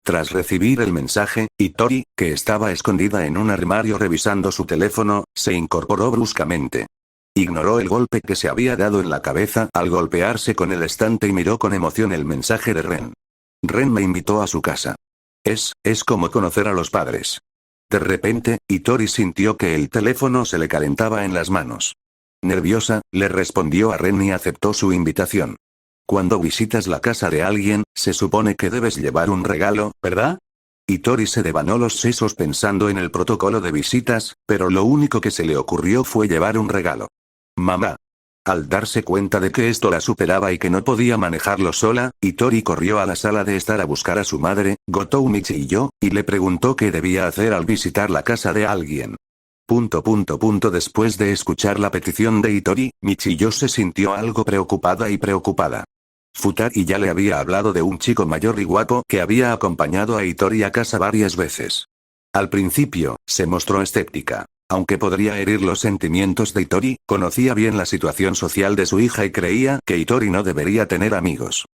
Tras recibir el mensaje, Hitori, que estaba escondida en un armario revisando su teléfono, se incorporó bruscamente. Ignoró el golpe que se había dado en la cabeza al golpearse con el estante y miró con emoción el mensaje de Ren. Ren me invitó a su casa. Es como conocer a los padres. De repente, Hitori sintió que el teléfono se le calentaba en las manos. Nerviosa, le respondió a Ren y aceptó su invitación. Cuando visitas la casa de alguien, se supone que debes llevar un regalo, ¿verdad? Hitori se devanó los sesos pensando en el protocolo de visitas, pero lo único que se le ocurrió fue llevar un regalo. Mamá. Al darse cuenta de que esto la superaba y que no podía manejarlo sola, Hitori corrió a la sala de estar a buscar a su madre, Gotou Michiyo, y le preguntó qué debía hacer al visitar la casa de alguien. Después de escuchar la petición de Hitori, Michiyo se sintió algo preocupada y preocupada. Futari ya le había hablado de un chico mayor y guapo que había acompañado a Hitori a casa varias veces. Al principio, se mostró escéptica. Aunque podría herir los sentimientos de Hitori, conocía bien la situación social de su hija y creía que Hitori no debería tener amigos.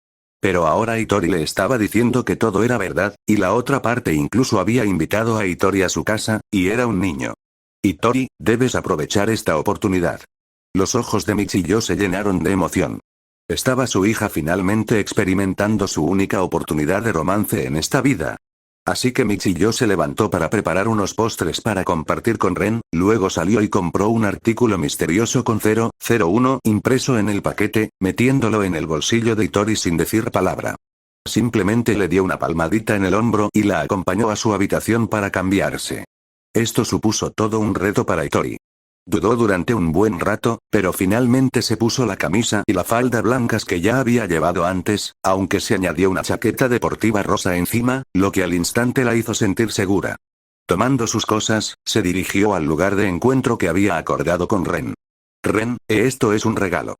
Pero ahora Hitori le estaba diciendo que todo era verdad, y la otra parte incluso había invitado a Hitori a su casa, y era un niño. Hitori, debes aprovechar esta oportunidad. Los ojos de Michiyo se llenaron de emoción. Estaba su hija finalmente experimentando su única oportunidad de romance en esta vida. Así que Michiyo se levantó para preparar unos postres para compartir con Ren, luego salió y compró un artículo misterioso con 001 impreso en el paquete, metiéndolo en el bolsillo de Hitori sin decir palabra. Simplemente le dio una palmadita en el hombro y la acompañó a su habitación para cambiarse. Esto supuso todo un reto para Hitori. Dudó durante un buen rato, pero finalmente se puso la camisa y la falda blancas que ya había llevado antes, aunque se añadió una chaqueta deportiva rosa encima, lo que al instante la hizo sentir segura. Tomando sus cosas, se dirigió al lugar de encuentro que había acordado con Ren. Ren, esto es un regalo.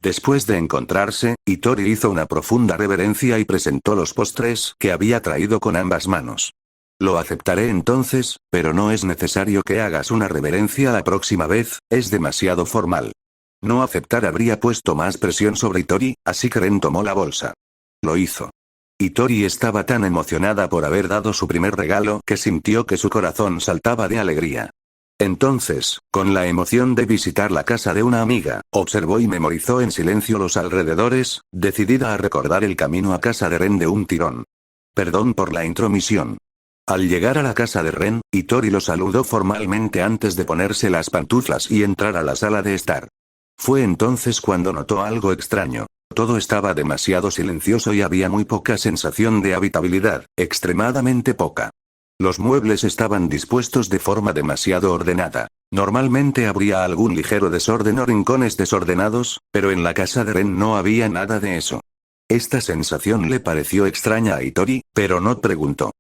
Después de encontrarse, Hitori hizo una profunda reverencia y presentó los postres que había traído con ambas manos. Lo aceptaré entonces, pero no es necesario que hagas una reverencia la próxima vez, es demasiado formal. No aceptar habría puesto más presión sobre Hitori, así que Ren tomó la bolsa. Lo hizo. Hitori estaba tan emocionada por haber dado su primer regalo que sintió que su corazón saltaba de alegría. Entonces, con la emoción de visitar la casa de una amiga, observó y memorizó en silencio los alrededores, decidida a recordar el camino a casa de Ren de un tirón. Perdón por la intromisión. Al llegar a la casa de Ren, Hitori lo saludó formalmente antes de ponerse las pantuflas y entrar a la sala de estar. Fue entonces cuando notó algo extraño. Todo estaba demasiado silencioso y había muy poca sensación de habitabilidad, extremadamente poca. Los muebles estaban dispuestos de forma demasiado ordenada. Normalmente habría algún ligero desorden o rincones desordenados, pero en la casa de Ren no había nada de eso. Esta sensación le pareció extraña a Hitori, pero no preguntó.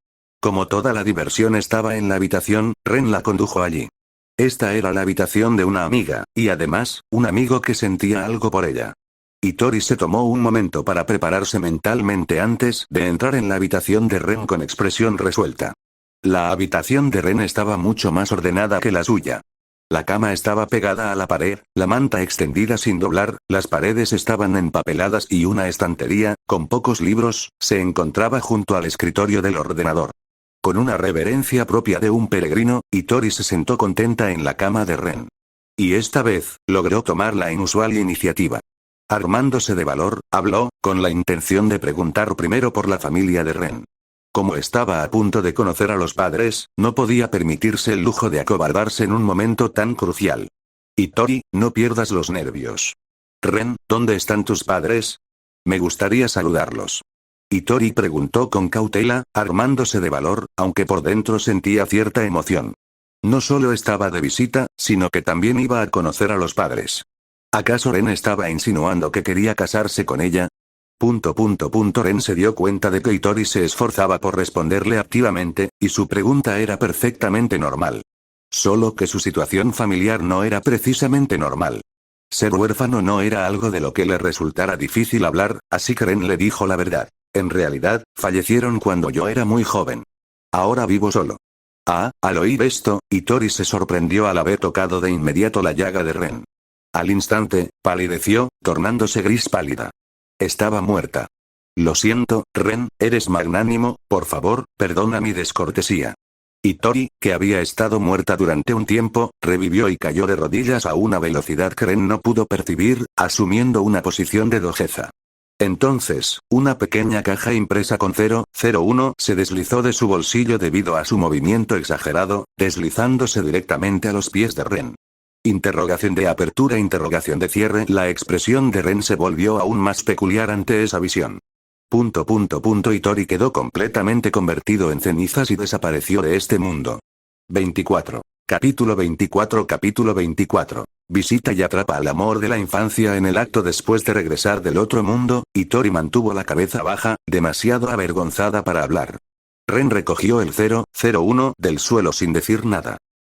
Como toda la diversión estaba en la habitación, Ren la condujo allí. Esta era la habitación de una amiga, y además, un amigo que sentía algo por ella. Hitori se tomó un momento para prepararse mentalmente antes de entrar en la habitación de Ren con expresión resuelta. La habitación de Ren estaba mucho más ordenada que la suya. La cama estaba pegada a la pared, la manta extendida sin doblar, las paredes estaban empapeladas y una estantería, con pocos libros, se encontraba junto al escritorio del ordenador. Con una reverencia propia de un peregrino, Hitori se sentó contenta en la cama de Ren. Y esta vez, logró tomar la inusual iniciativa. Armándose de valor, habló, con la intención de preguntar primero por la familia de Ren. Como estaba a punto de conocer a los padres, no podía permitirse el lujo de acobardarse en un momento tan crucial. Hitori, no pierdas los nervios. Ren, ¿dónde están tus padres? Me gustaría saludarlos. Hitori preguntó con cautela, armándose de valor, aunque por dentro sentía cierta emoción. No solo estaba de visita, sino que también iba a conocer a los padres. ¿Acaso Ren estaba insinuando que quería casarse con ella? Ren se dio cuenta de que Hitori se esforzaba por responderle activamente, y su pregunta era perfectamente normal. Solo que su situación familiar no era precisamente normal. Ser huérfano no era algo de lo que le resultara difícil hablar, así que Ren le dijo la verdad. En realidad, fallecieron cuando yo era muy joven. Ahora vivo solo. Al oír esto, Hitori se sorprendió al haber tocado de inmediato la llaga de Ren. Al instante, palideció, tornándose gris pálida. Estaba muerta. Lo siento, Ren, eres magnánimo, por favor, perdona mi descortesía. Hitori, que había estado muerta durante un tiempo, revivió y cayó de rodillas a una velocidad que Ren no pudo percibir, asumiendo una posición de dojeza. Entonces, una pequeña caja impresa con 001 se deslizó de su bolsillo debido a su movimiento exagerado, deslizándose directamente a los pies de Ren. Interrogación de apertura, interrogación de cierre. La expresión de Ren se volvió aún más peculiar ante esa visión. Hitori quedó completamente convertido en cenizas y desapareció de este mundo. 24. Capítulo 24. Visita y atrapa al amor de la infancia. En el acto después de regresar del otro mundo, Hitori mantuvo la cabeza baja, demasiado avergonzada para hablar. Ren recogió el 001 del suelo sin decir nada.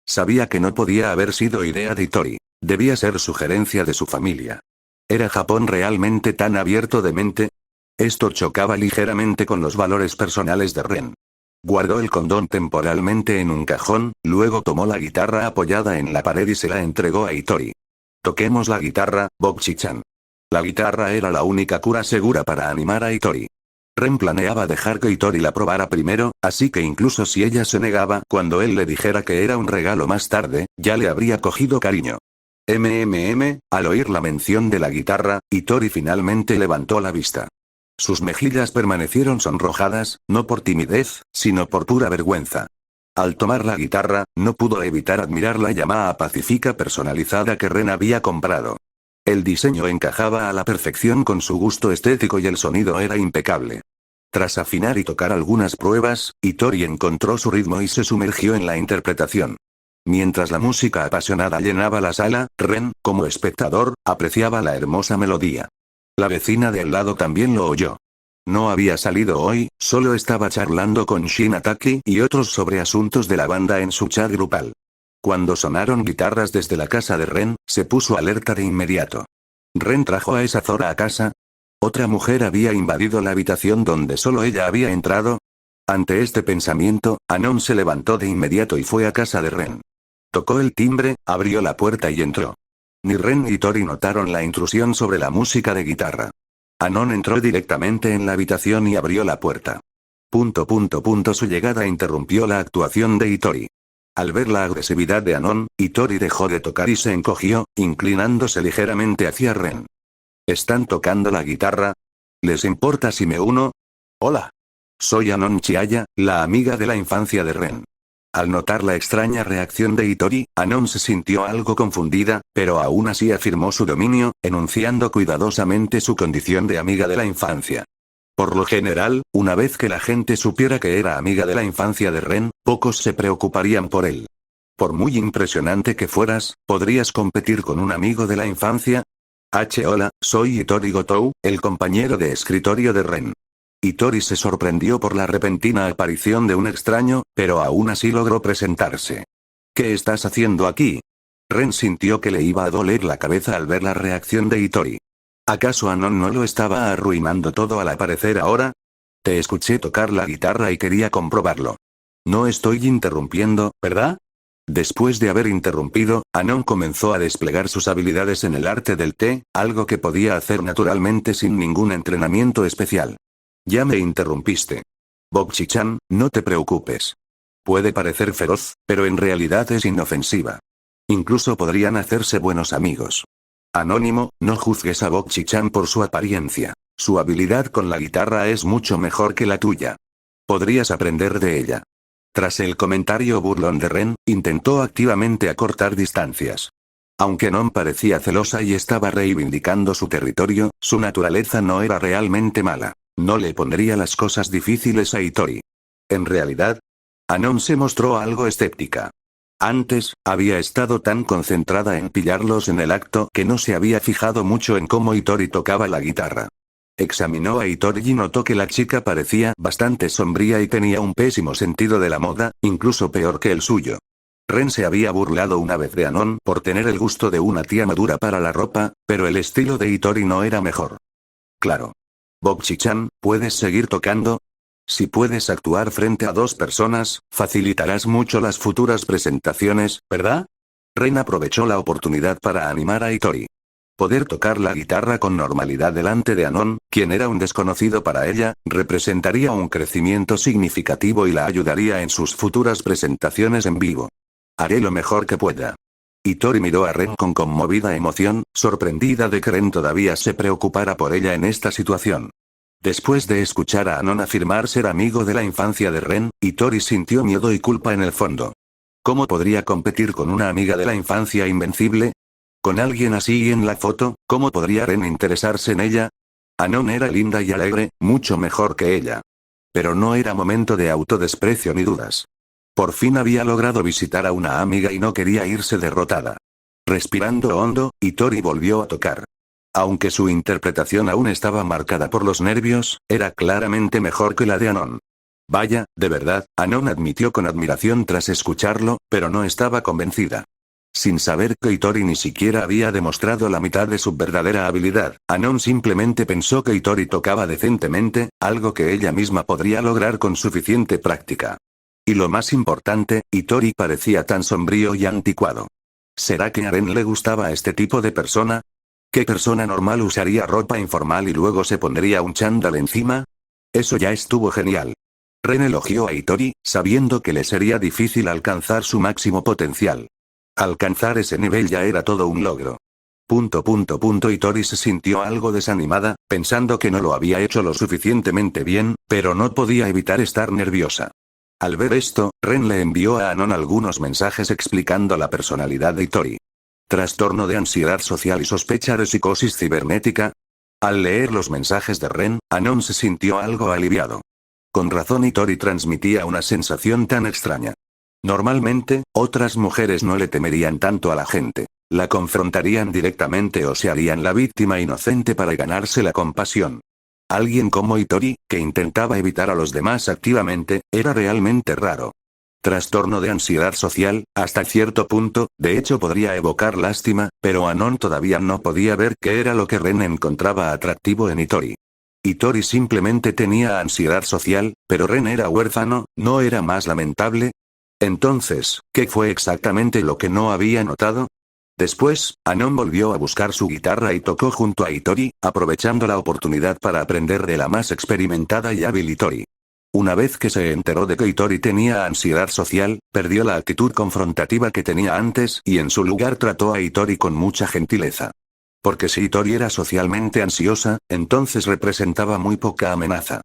Sabía que no podía haber sido idea de Hitori. Debía ser sugerencia de su familia. ¿Era Japón realmente tan abierto de mente? Esto chocaba ligeramente con los valores personales de Ren. Guardó el condón temporalmente en un cajón, luego tomó la guitarra apoyada en la pared y se la entregó a Hitori. Toquemos la guitarra, Bokchi-chan. La guitarra era la única cura segura para animar a Hitori. Ren planeaba dejar que Hitori la probara primero, así que incluso si ella se negaba cuando él le dijera que era un regalo más tarde, ya le habría cogido cariño. Al oír la mención de la guitarra, Hitori finalmente levantó la vista. Sus mejillas permanecieron sonrojadas, no por timidez, sino por pura vergüenza. Al tomar la guitarra, no pudo evitar admirar la Yamaha pacífica personalizada que Ren había comprado. El diseño encajaba a la perfección con su gusto estético y el sonido era impecable. Tras afinar y tocar algunas pruebas, Hitori encontró su ritmo y se sumergió en la interpretación. Mientras la música apasionada llenaba la sala, Ren, como espectador, apreciaba la hermosa melodía. La vecina de al lado también lo oyó. No había salido hoy, solo estaba charlando con Shinataki y otros sobre asuntos de la banda en su chat grupal. Cuando sonaron guitarras desde la casa de Ren, se puso alerta de inmediato. ¿Ren trajo a esa Zora a casa? ¿Otra mujer había invadido la habitación donde solo ella había entrado? Ante este pensamiento, Anon se levantó de inmediato y fue a casa de Ren. Tocó el timbre, abrió la puerta y entró. Ni Ren ni Tori notaron la intrusión sobre la música de guitarra. Anon entró directamente en la habitación y abrió la puerta. Su llegada interrumpió la actuación de Hitori. Al ver la agresividad de Anon, Hitori dejó de tocar y se encogió, inclinándose ligeramente hacia Ren. ¿Están tocando la guitarra? ¿Les importa si me uno? Hola. Soy Anon Chiaya, la amiga de la infancia de Ren. Al notar la extraña reacción de Hitori, Anon se sintió algo confundida, pero aún así afirmó su dominio, enunciando cuidadosamente su condición de amiga de la infancia. Por lo general, una vez que la gente supiera que era amiga de la infancia de Ren, pocos se preocuparían por él. Por muy impresionante que fueras, ¿podrías competir con un amigo de la infancia? Hola, soy Hitori Gotou, el compañero de escritorio de Ren. Hitori se sorprendió por la repentina aparición de un extraño, pero aún así logró presentarse. ¿Qué estás haciendo aquí? Ren sintió que le iba a doler la cabeza al ver la reacción de Hitori. ¿Acaso Anon no lo estaba arruinando todo al aparecer ahora? Te escuché tocar la guitarra y quería comprobarlo. No estoy interrumpiendo, ¿verdad? Después de haber interrumpido, Anon comenzó a desplegar sus habilidades en el arte del té, algo que podía hacer naturalmente sin ningún entrenamiento especial. Ya me interrumpiste. Bokchi-chan, no te preocupes. Puede parecer feroz, pero en realidad es inofensiva. Incluso podrían hacerse buenos amigos. Anónimo, no juzgues a Bokchi-chan por su apariencia. Su habilidad con la guitarra es mucho mejor que la tuya. Podrías aprender de ella. Tras el comentario burlón de Ren, intentó activamente acortar distancias. Aunque Non parecía celosa y estaba reivindicando su territorio, su naturaleza no era realmente mala. No le pondría las cosas difíciles a Hitori. En realidad, Anon se mostró algo escéptica. Antes, había estado tan concentrada en pillarlos en el acto que no se había fijado mucho en cómo Hitori tocaba la guitarra. Examinó a Hitori y notó que la chica parecía bastante sombría y tenía un pésimo sentido de la moda, incluso peor que el suyo. Ren se había burlado una vez de Anon por tener el gusto de una tía madura para la ropa, pero el estilo de Hitori no era mejor. Claro. Bokchi-chan, ¿puedes seguir tocando? Si puedes actuar frente a dos personas, facilitarás mucho las futuras presentaciones, ¿verdad? Ren aprovechó la oportunidad para animar a Hitori. Poder tocar la guitarra con normalidad delante de Anon, quien era un desconocido para ella, representaría un crecimiento significativo y la ayudaría en sus futuras presentaciones en vivo. Haré lo mejor que pueda. Hitori miró a Ren con conmovida emoción, sorprendida de que Ren todavía se preocupara por ella en esta situación. Después de escuchar a Anon afirmar ser amigo de la infancia de Ren, Hitori sintió miedo y culpa en el fondo. ¿Cómo podría competir con una amiga de la infancia invencible? ¿Con alguien así en la foto, cómo podría Ren interesarse en ella? Anon era linda y alegre, mucho mejor que ella. Pero no era momento de autodesprecio ni dudas. Por fin había logrado visitar a una amiga y no quería irse derrotada. Respirando hondo, Hitori volvió a tocar. Aunque su interpretación aún estaba marcada por los nervios, era claramente mejor que la de Anon. Vaya, de verdad, Anon admitió con admiración tras escucharlo, pero no estaba convencida. Sin saber que Hitori ni siquiera había demostrado la mitad de su verdadera habilidad, Anon simplemente pensó que Hitori tocaba decentemente, algo que ella misma podría lograr con suficiente práctica. Y lo más importante, Hitori parecía tan sombrío y anticuado. ¿Será que a Ren le gustaba este tipo de persona? ¿Qué persona normal usaría ropa informal y luego se pondría un chándal encima? Eso ya estuvo genial. Ren elogió a Hitori, sabiendo que le sería difícil alcanzar su máximo potencial. Alcanzar ese nivel ya era todo un logro. Hitori se sintió algo desanimada, pensando que no lo había hecho lo suficientemente bien, pero no podía evitar estar nerviosa. Al ver esto, Ren le envió a Anon algunos mensajes explicando la personalidad de Hitori. Trastorno de ansiedad social y sospecha de psicosis cibernética. Al leer los mensajes de Ren, Anon se sintió algo aliviado. Con razón Itori transmitía una sensación tan extraña. Normalmente, otras mujeres no le temerían tanto a la gente. La confrontarían directamente o se harían la víctima inocente para ganarse la compasión. Alguien como Itori, que intentaba evitar a los demás activamente, era realmente raro. Trastorno de ansiedad social, hasta cierto punto, de hecho podría evocar lástima, pero Anon todavía no podía ver qué era lo que Ren encontraba atractivo en Itori. Itori simplemente tenía ansiedad social, pero Ren era huérfano, ¿no era más lamentable? Entonces, ¿qué fue exactamente lo que no había notado? Después, Anon volvió a buscar su guitarra y tocó junto a Itori, aprovechando la oportunidad para aprender de la más experimentada y hábil Itori. Una vez que se enteró de que Itori tenía ansiedad social, perdió la actitud confrontativa que tenía antes y en su lugar trató a Itori con mucha gentileza. Porque si Itori era socialmente ansiosa, entonces representaba muy poca amenaza.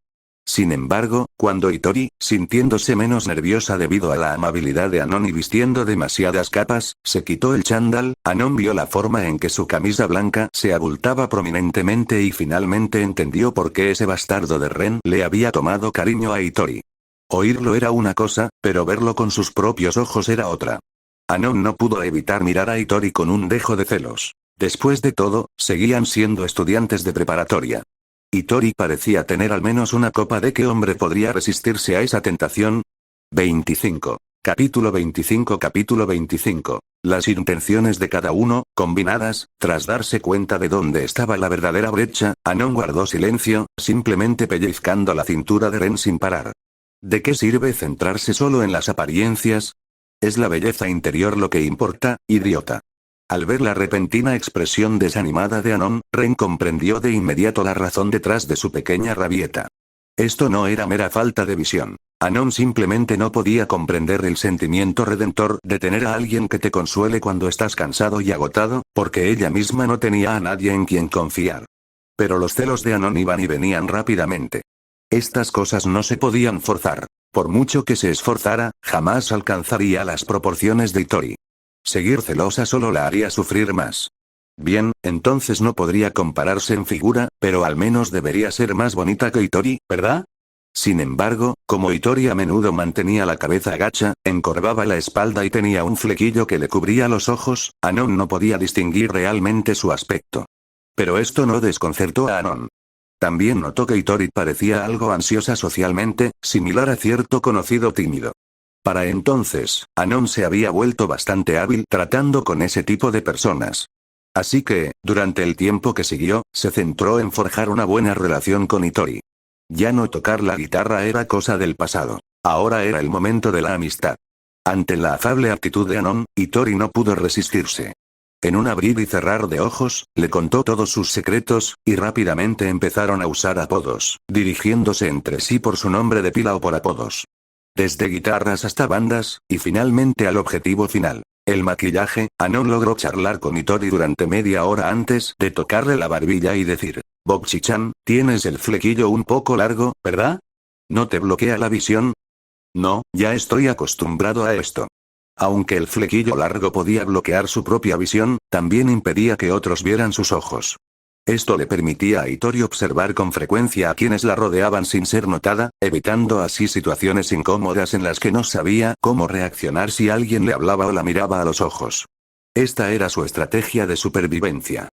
Sin embargo, cuando Itori, sintiéndose menos nerviosa debido a la amabilidad de Anon y vistiendo demasiadas capas, se quitó el chándal, Anon vio la forma en que su camisa blanca se abultaba prominentemente y finalmente entendió por qué ese bastardo de Ren le había tomado cariño a Itori. Oírlo era una cosa, pero verlo con sus propios ojos era otra. Anon no pudo evitar mirar a Itori con un dejo de celos. Después de todo, seguían siendo estudiantes de preparatoria. Itori parecía tener al menos una copa de qué hombre podría resistirse a esa tentación. 25. Capítulo 25. Las intenciones de cada uno, combinadas, tras darse cuenta de dónde estaba la verdadera brecha, Anon guardó silencio, simplemente pellizcando la cintura de Ren sin parar. ¿De qué sirve centrarse solo en las apariencias? Es la belleza interior lo que importa, idiota. Al ver la repentina expresión desanimada de Anon, Ren comprendió de inmediato la razón detrás de su pequeña rabieta. Esto no era mera falta de visión. Anon simplemente no podía comprender el sentimiento redentor de tener a alguien que te consuele cuando estás cansado y agotado, porque ella misma no tenía a nadie en quien confiar. Pero los celos de Anon iban y venían rápidamente. Estas cosas no se podían forzar. Por mucho que se esforzara, jamás alcanzaría las proporciones de Itori. Seguir celosa solo la haría sufrir más. Bien, entonces no podría compararse en figura, pero al menos debería ser más bonita que Itori, ¿verdad? Sin embargo, como Itori a menudo mantenía la cabeza agacha, encorvaba la espalda y tenía un flequillo que le cubría los ojos, Anon no podía distinguir realmente su aspecto. Pero esto no desconcertó a Anon. También notó que Itori parecía algo ansiosa socialmente, similar a cierto conocido tímido. Para entonces, Anon se había vuelto bastante hábil tratando con ese tipo de personas. Así que, durante el tiempo que siguió, se centró en forjar una buena relación con Itori. Ya no tocar la guitarra era cosa del pasado. Ahora era el momento de la amistad. Ante la afable actitud de Anon, Itori no pudo resistirse. En un abrir y cerrar de ojos, le contó todos sus secretos, y rápidamente empezaron a usar apodos, dirigiéndose entre sí por su nombre de pila o por apodos. Desde guitarras hasta bandas, y finalmente al objetivo final. El maquillaje, Anon logró charlar con Itori durante media hora antes de tocarle la barbilla y decir, Bokchi-chan, tienes el flequillo un poco largo, ¿verdad? ¿No te bloquea la visión? No, ya estoy acostumbrado a esto. Aunque el flequillo largo podía bloquear su propia visión, también impedía que otros vieran sus ojos. Esto le permitía a Itori observar con frecuencia a quienes la rodeaban sin ser notada, evitando así situaciones incómodas en las que no sabía cómo reaccionar si alguien le hablaba o la miraba a los ojos. Esta era su estrategia de supervivencia.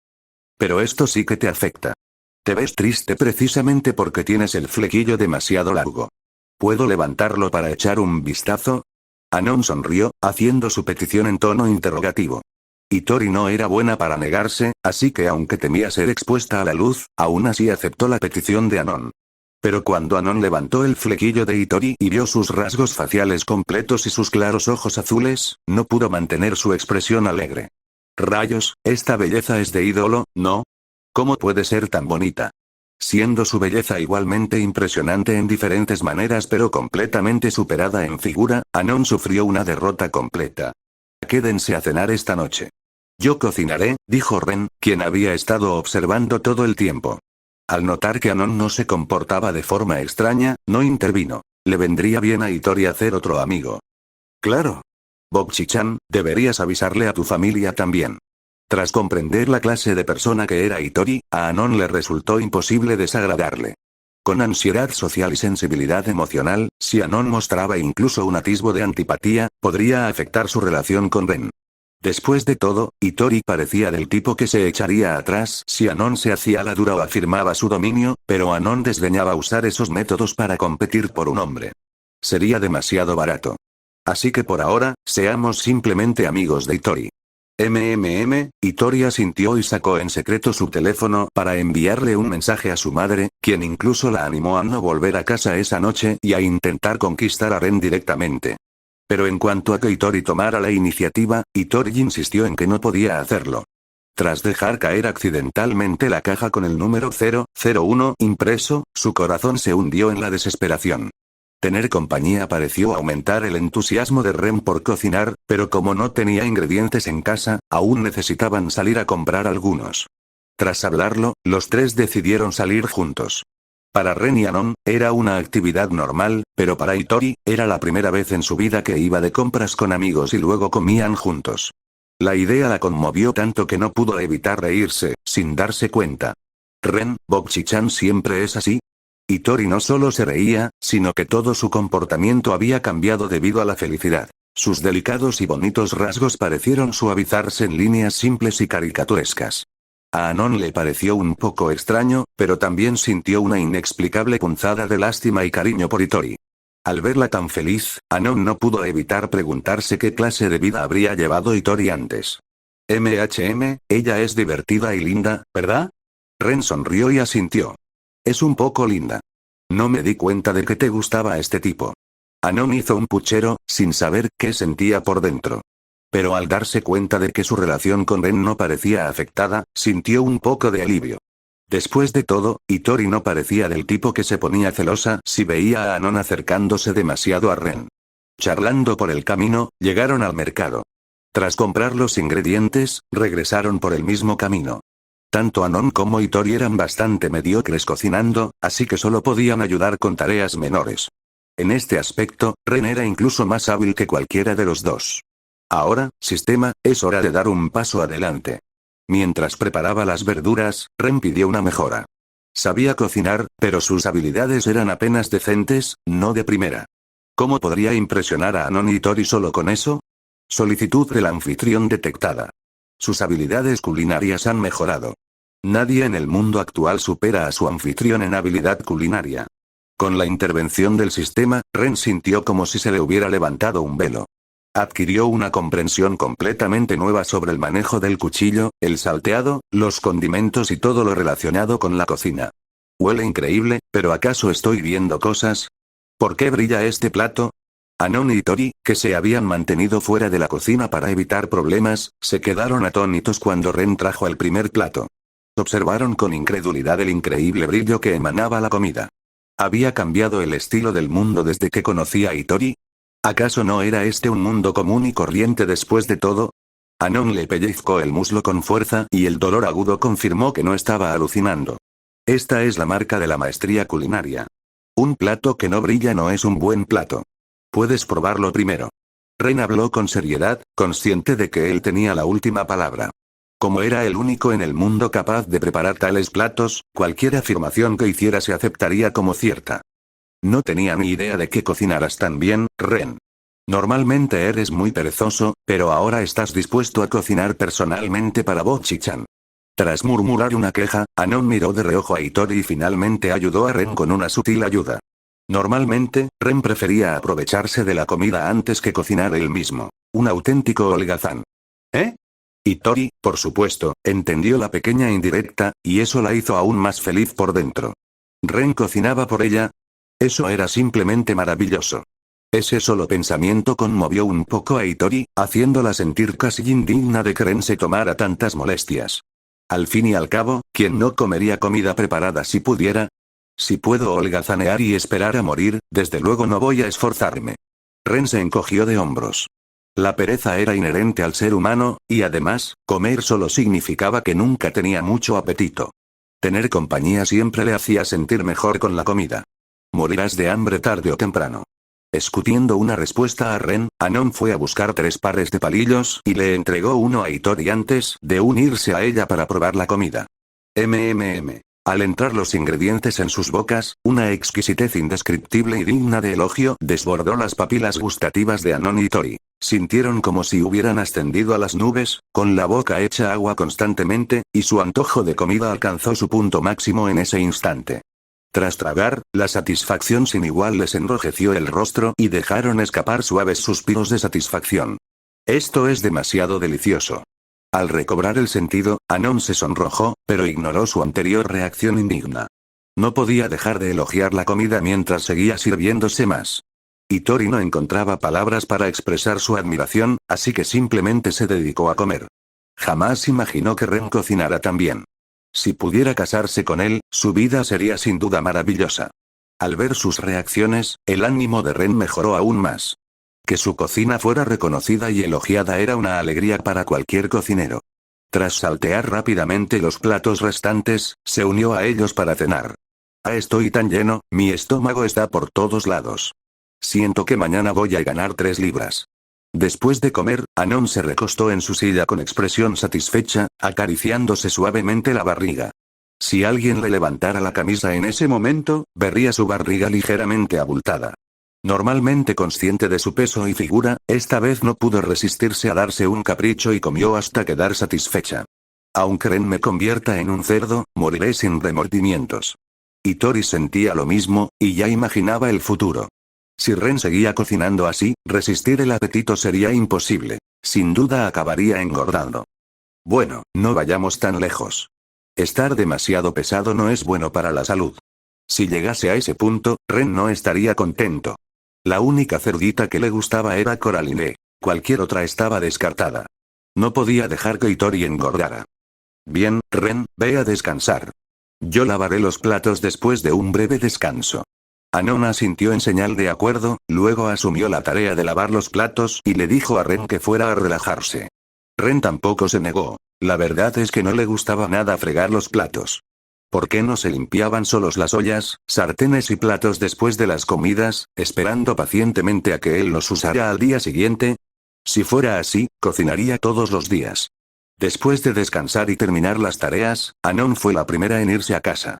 Pero esto sí que te afecta. Te ves triste precisamente porque tienes el flequillo demasiado largo. ¿Puedo levantarlo para echar un vistazo? Anon sonrió, haciendo su petición en tono interrogativo. Itori no era buena para negarse, así que aunque temía ser expuesta a la luz, aún así aceptó la petición de Anon. Pero cuando Anon levantó el flequillo de Itori y vio sus rasgos faciales completos y sus claros ojos azules, no pudo mantener su expresión alegre. Rayos, esta belleza es de ídolo, ¿no? ¿Cómo puede ser tan bonita? Siendo su belleza igualmente impresionante en diferentes maneras pero completamente superada en figura, Anon sufrió una derrota completa. Quédense a cenar esta noche. Yo cocinaré, dijo Ren, quien había estado observando todo el tiempo. Al notar que Anon no se comportaba de forma extraña, no intervino. Le vendría bien a Itori hacer otro amigo. Claro. Bokchi-chan, deberías avisarle a tu familia también. Tras comprender la clase de persona que era Hitori, a Anon le resultó imposible desagradarle. Con ansiedad social y sensibilidad emocional, si Anon mostraba incluso un atisbo de antipatía, podría afectar su relación con Ren. Después de todo, Hitori parecía del tipo que se echaría atrás si Anon se hacía la dura o afirmaba su dominio, pero Anon desdeñaba usar esos métodos para competir por un hombre. Sería demasiado barato. Así que por ahora, seamos simplemente amigos de Hitori. Hitori asintió y sacó en secreto su teléfono para enviarle un mensaje a su madre, quien incluso la animó a no volver a casa esa noche y a intentar conquistar a Ren directamente. Pero en cuanto a que Hitori tomara la iniciativa, Hitori insistió en que no podía hacerlo. Tras dejar caer accidentalmente la caja con el número 001 impreso, su corazón se hundió en la desesperación. Tener compañía pareció aumentar el entusiasmo de Ren por cocinar, pero como no tenía ingredientes en casa, aún necesitaban salir a comprar algunos. Tras hablarlo, los tres decidieron salir juntos. Para Ren y Anon, era una actividad normal, pero para Hitori, era la primera vez en su vida que iba de compras con amigos y luego comían juntos. La idea la conmovió tanto que no pudo evitar reírse, sin darse cuenta. Ren, Bocchi-chan siempre es así. Hitori no solo se reía, sino que todo su comportamiento había cambiado debido a la felicidad. Sus delicados y bonitos rasgos parecieron suavizarse en líneas simples y caricaturescas. A Anon le pareció un poco extraño, pero también sintió una inexplicable punzada de lástima y cariño por Hitori. Al verla tan feliz, Anon no pudo evitar preguntarse qué clase de vida habría llevado Hitori antes. Ella es divertida y linda, ¿verdad? Ren sonrió y asintió. Es un poco linda. No me di cuenta de que te gustaba este tipo. Anon hizo un puchero, sin saber qué sentía por dentro. Pero al darse cuenta de que su relación con Ren no parecía afectada, sintió un poco de alivio. Después de todo, Hitori no parecía del tipo que se ponía celosa si veía a Anon acercándose demasiado a Ren. Charlando por el camino, llegaron al mercado. Tras comprar los ingredientes, regresaron por el mismo camino. Tanto Anon como Hitori eran bastante mediocres cocinando, así que solo podían ayudar con tareas menores. En este aspecto, Ren era incluso más hábil que cualquiera de los dos. Ahora, sistema, es hora de dar un paso adelante. Mientras preparaba las verduras, Ren pidió una mejora. Sabía cocinar, pero sus habilidades eran apenas decentes, no de primera. ¿Cómo podría impresionar a Anon y Hitori solo con eso? Solicitud del anfitrión detectada. Sus habilidades culinarias han mejorado. Nadie en el mundo actual supera a su anfitrión en habilidad culinaria. Con la intervención del sistema, Ren sintió como si se le hubiera levantado un velo. Adquirió una comprensión completamente nueva sobre el manejo del cuchillo, el salteado, los condimentos y todo lo relacionado con la cocina. Huele increíble, pero ¿acaso estoy viendo cosas? ¿Por qué brilla este plato? Anon y Hitori, que se habían mantenido fuera de la cocina para evitar problemas, se quedaron atónitos cuando Ren trajo el primer plato. Observaron con incredulidad el increíble brillo que emanaba la comida. ¿Había cambiado el estilo del mundo desde que conocía a Hitori? ¿Acaso no era este un mundo común y corriente después de todo? Anon le pellizcó el muslo con fuerza y el dolor agudo confirmó que no estaba alucinando. Esta es la marca de la maestría culinaria. Un plato que no brilla no es un buen plato. Puedes probarlo primero. Ren habló con seriedad, consciente de que él tenía la última palabra. Como era el único en el mundo capaz de preparar tales platos, cualquier afirmación que hiciera se aceptaría como cierta. No tenía ni idea de que cocinaras tan bien, Ren. Normalmente eres muy perezoso, pero ahora estás dispuesto a cocinar personalmente para Bocchi-chan. Tras murmurar una queja, Anon miró de reojo a Hitori y finalmente ayudó a Ren con una sutil ayuda. Normalmente, Ren prefería aprovecharse de la comida antes que cocinar él mismo. Un auténtico holgazán. ¿Eh? Hitori, por supuesto, entendió la pequeña indirecta, y eso la hizo aún más feliz por dentro. ¿Ren cocinaba por ella? Eso era simplemente maravilloso. Ese solo pensamiento conmovió un poco a Hitori, haciéndola sentir casi indigna de que Ren se tomara tantas molestias. Al fin y al cabo, ¿quién no comería comida preparada si pudiera? Si puedo holgazanear y esperar a morir, desde luego no voy a esforzarme. Ren se encogió de hombros. La pereza era inherente al ser humano, y además, comer solo significaba que nunca tenía mucho apetito. Tener compañía siempre le hacía sentir mejor con la comida. Morirás de hambre tarde o temprano. Escutiendo una respuesta a Ren, Anon fue a buscar 3 pares de palillos y le entregó uno a Hitori antes de unirse a ella para probar la comida. Al entrar los ingredientes en sus bocas, una exquisitez indescriptible y digna de elogio desbordó las papilas gustativas de Anon y Hitori. Sintieron como si hubieran ascendido a las nubes, con la boca hecha agua constantemente, y su antojo de comida alcanzó su punto máximo en ese instante. Tras tragar, la satisfacción sin igual les enrojeció el rostro y dejaron escapar suaves suspiros de satisfacción. Esto es demasiado delicioso. Al recobrar el sentido, Anon se sonrojó, pero ignoró su anterior reacción indigna. No podía dejar de elogiar la comida mientras seguía sirviéndose más. Hitori no encontraba palabras para expresar su admiración, así que simplemente se dedicó a comer. Jamás imaginó que Ren cocinara tan bien. Si pudiera casarse con él, su vida sería sin duda maravillosa. Al ver sus reacciones, el ánimo de Ren mejoró aún más. Que su cocina fuera reconocida y elogiada era una alegría para cualquier cocinero. Tras saltear rápidamente los platos restantes, se unió a ellos para cenar. Estoy tan lleno, mi estómago está por todos lados. Siento que mañana voy a ganar 3 libras. Después de comer, Anon se recostó en su silla con expresión satisfecha, acariciándose suavemente la barriga. Si alguien le levantara la camisa en ese momento, vería su barriga ligeramente abultada. Normalmente consciente de su peso y figura, esta vez no pudo resistirse a darse un capricho y comió hasta quedar satisfecha. Aunque Ren me convierta en un cerdo, moriré sin remordimientos. Hitori sentía lo mismo, y ya imaginaba el futuro. Si Ren seguía cocinando así, resistir el apetito sería imposible. Sin duda acabaría engordando. Bueno, no vayamos tan lejos. Estar demasiado pesado no es bueno para la salud. Si llegase a ese punto, Ren no estaría contento. La única cerdita que le gustaba era Coraline. Cualquier otra estaba descartada. No podía dejar que Hitori engordara. Bien, Ren, ve a descansar. Yo lavaré los platos después de un breve descanso. Anon asintió en señal de acuerdo, luego asumió la tarea de lavar los platos y le dijo a Ren que fuera a relajarse. Ren tampoco se negó. La verdad es que no le gustaba nada fregar los platos. ¿Por qué no se limpiaban solos las ollas, sartenes y platos después de las comidas, esperando pacientemente a que él los usara al día siguiente? Si fuera así, cocinaría todos los días. Después de descansar y terminar las tareas, Anon fue la primera en irse a casa.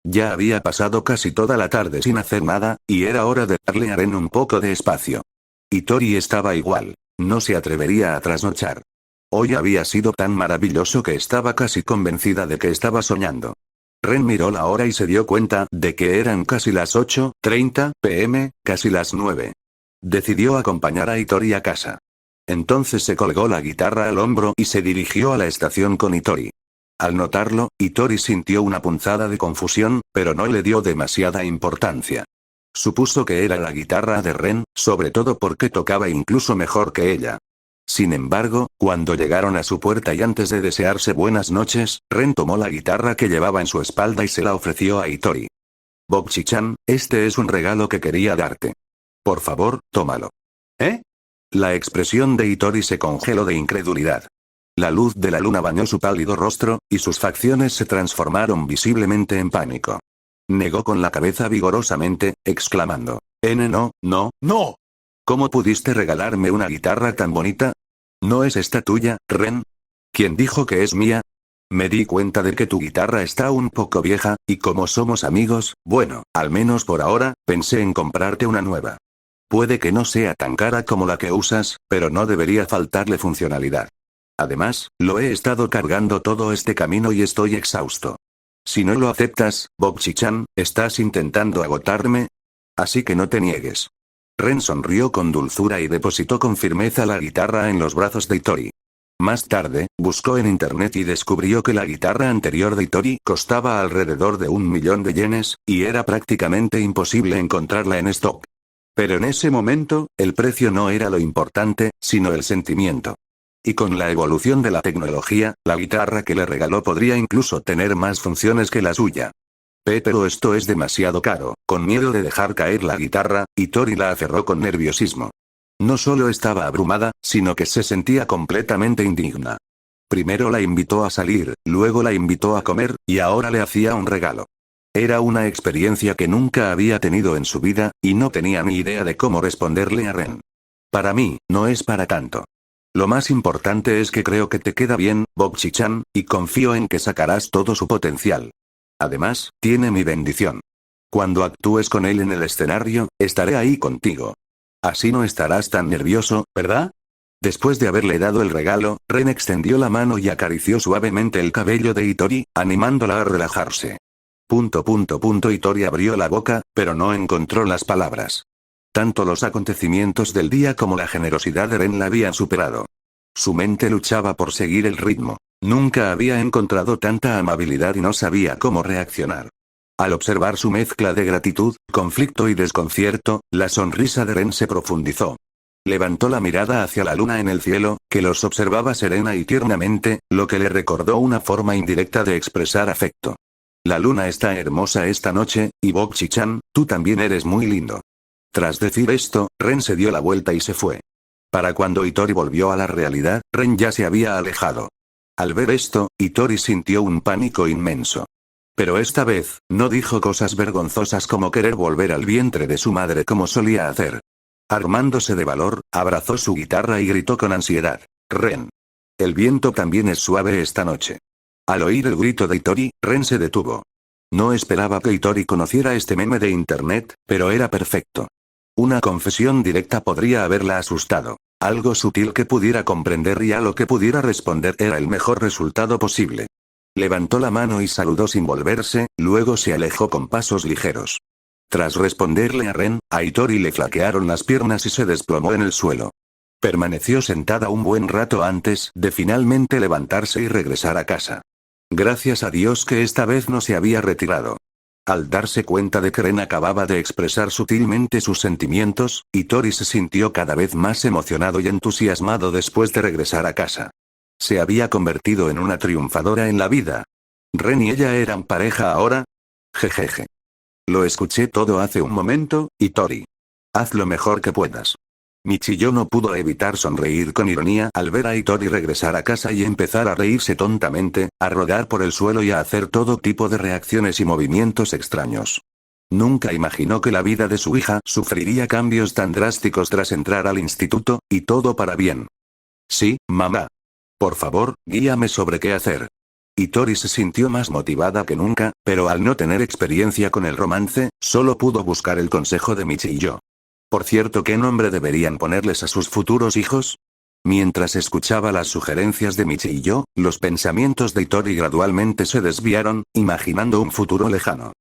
Ya había pasado casi toda la tarde sin hacer nada, y era hora de darle a Ren un poco de espacio. Hitori estaba igual. No se atrevería a trasnochar. Hoy había sido tan maravilloso que estaba casi convencida de que estaba soñando. Ren miró la hora y se dio cuenta de que eran casi las 8:30 p.m., casi las 9. Decidió acompañar a Hitori a casa. Entonces se colgó la guitarra al hombro y se dirigió a la estación con Hitori. Al notarlo, Hitori sintió una punzada de confusión, pero no le dio demasiada importancia. Supuso que era la guitarra de Ren, sobre todo porque tocaba incluso mejor que ella. Sin embargo, cuando llegaron a su puerta y antes de desearse buenas noches, Ren tomó la guitarra que llevaba en su espalda y se la ofreció a Hitori. Bokchi-chan, este es un regalo que quería darte. Por favor, tómalo. ¿Eh? La expresión de Hitori se congeló de incredulidad. La luz de la luna bañó su pálido rostro, y sus facciones se transformaron visiblemente en pánico. Negó con la cabeza vigorosamente, exclamando: No, no, no. ¿Cómo pudiste regalarme una guitarra tan bonita? ¿No es esta tuya, Ren? ¿Quién dijo que es mía? Me di cuenta de que tu guitarra está un poco vieja, y como somos amigos, bueno, al menos por ahora, pensé en comprarte una nueva. Puede que no sea tan cara como la que usas, pero no debería faltarle funcionalidad. Además, lo he estado cargando todo este camino y estoy exhausto. Si no lo aceptas, Bokchi-chan, ¿estás intentando agotarme? Así que no te niegues. Ren sonrió con dulzura y depositó con firmeza la guitarra en los brazos de Hitori. Más tarde, buscó en internet y descubrió que la guitarra anterior de Hitori costaba alrededor de 1.000.000 de yenes, y era prácticamente imposible encontrarla en stock. Pero en ese momento, el precio no era lo importante, sino el sentimiento. Y con la evolución de la tecnología, la guitarra que le regaló podría incluso tener más funciones que la suya. Pero esto es demasiado caro. Con miedo de dejar caer la guitarra, Hitori la aferró con nerviosismo. No solo estaba abrumada, sino que se sentía completamente indigna. Primero la invitó a salir, luego la invitó a comer, y ahora le hacía un regalo. Era una experiencia que nunca había tenido en su vida, y no tenía ni idea de cómo responderle a Ren. Para mí, no es para tanto. Lo más importante es que creo que te queda bien, Bokchi-chan, y confío en que sacarás todo su potencial. Además, tiene mi bendición. Cuando actúes con él en el escenario, estaré ahí contigo. Así no estarás tan nervioso, ¿verdad? Después de haberle dado el regalo, Ren extendió la mano y acarició suavemente el cabello de Hitori, animándola a relajarse. Hitori abrió la boca, pero no encontró las palabras. Tanto los acontecimientos del día como la generosidad de Ren la habían superado. Su mente luchaba por seguir el ritmo. Nunca había encontrado tanta amabilidad y no sabía cómo reaccionar. Al observar su mezcla de gratitud, conflicto y desconcierto, la sonrisa de Ren se profundizó. Levantó la mirada hacia la luna en el cielo, que los observaba serena y tiernamente, lo que le recordó una forma indirecta de expresar afecto. La luna está hermosa esta noche, y Bokchi-chan, tú también eres muy lindo. Tras decir esto, Ren se dio la vuelta y se fue. Para cuando Hitori volvió a la realidad, Ren ya se había alejado. Al ver esto, Hitori sintió un pánico inmenso. Pero esta vez, no dijo cosas vergonzosas como querer volver al vientre de su madre como solía hacer. Armándose de valor, abrazó su guitarra y gritó con ansiedad. Ren. El viento también es suave esta noche. Al oír el grito de Hitori, Ren se detuvo. No esperaba que Hitori conociera este meme de internet, pero era perfecto. Una confesión directa podría haberla asustado. Algo sutil que pudiera comprender y a lo que pudiera responder era el mejor resultado posible. Levantó la mano y saludó sin volverse, luego se alejó con pasos ligeros. Tras responderle a Ren, a Hitori le flaquearon las piernas y se desplomó en el suelo. Permaneció sentada un buen rato antes de finalmente levantarse y regresar a casa. Gracias a Dios que esta vez no se había retirado. Al darse cuenta de que Ren acababa de expresar sutilmente sus sentimientos, Hitori se sintió cada vez más emocionado y entusiasmado después de regresar a casa. Se había convertido en una triunfadora en la vida. ¿Ren y ella eran pareja ahora? Jejeje. Lo escuché todo hace un momento, Hitori. Haz lo mejor que puedas. Michiyo no pudo evitar sonreír con ironía al ver a Hitori regresar a casa y empezar a reírse tontamente, a rodar por el suelo y a hacer todo tipo de reacciones y movimientos extraños. Nunca imaginó que la vida de su hija sufriría cambios tan drásticos tras entrar al instituto, y todo para bien. Sí, mamá. Por favor, guíame sobre qué hacer. Hitori se sintió más motivada que nunca, pero al no tener experiencia con el romance, solo pudo buscar el consejo de Michiyo. Por cierto, ¿qué nombre deberían ponerles a sus futuros hijos? Mientras escuchaba las sugerencias de Michiyo, los pensamientos de Hitori gradualmente se desviaron, imaginando un futuro lejano.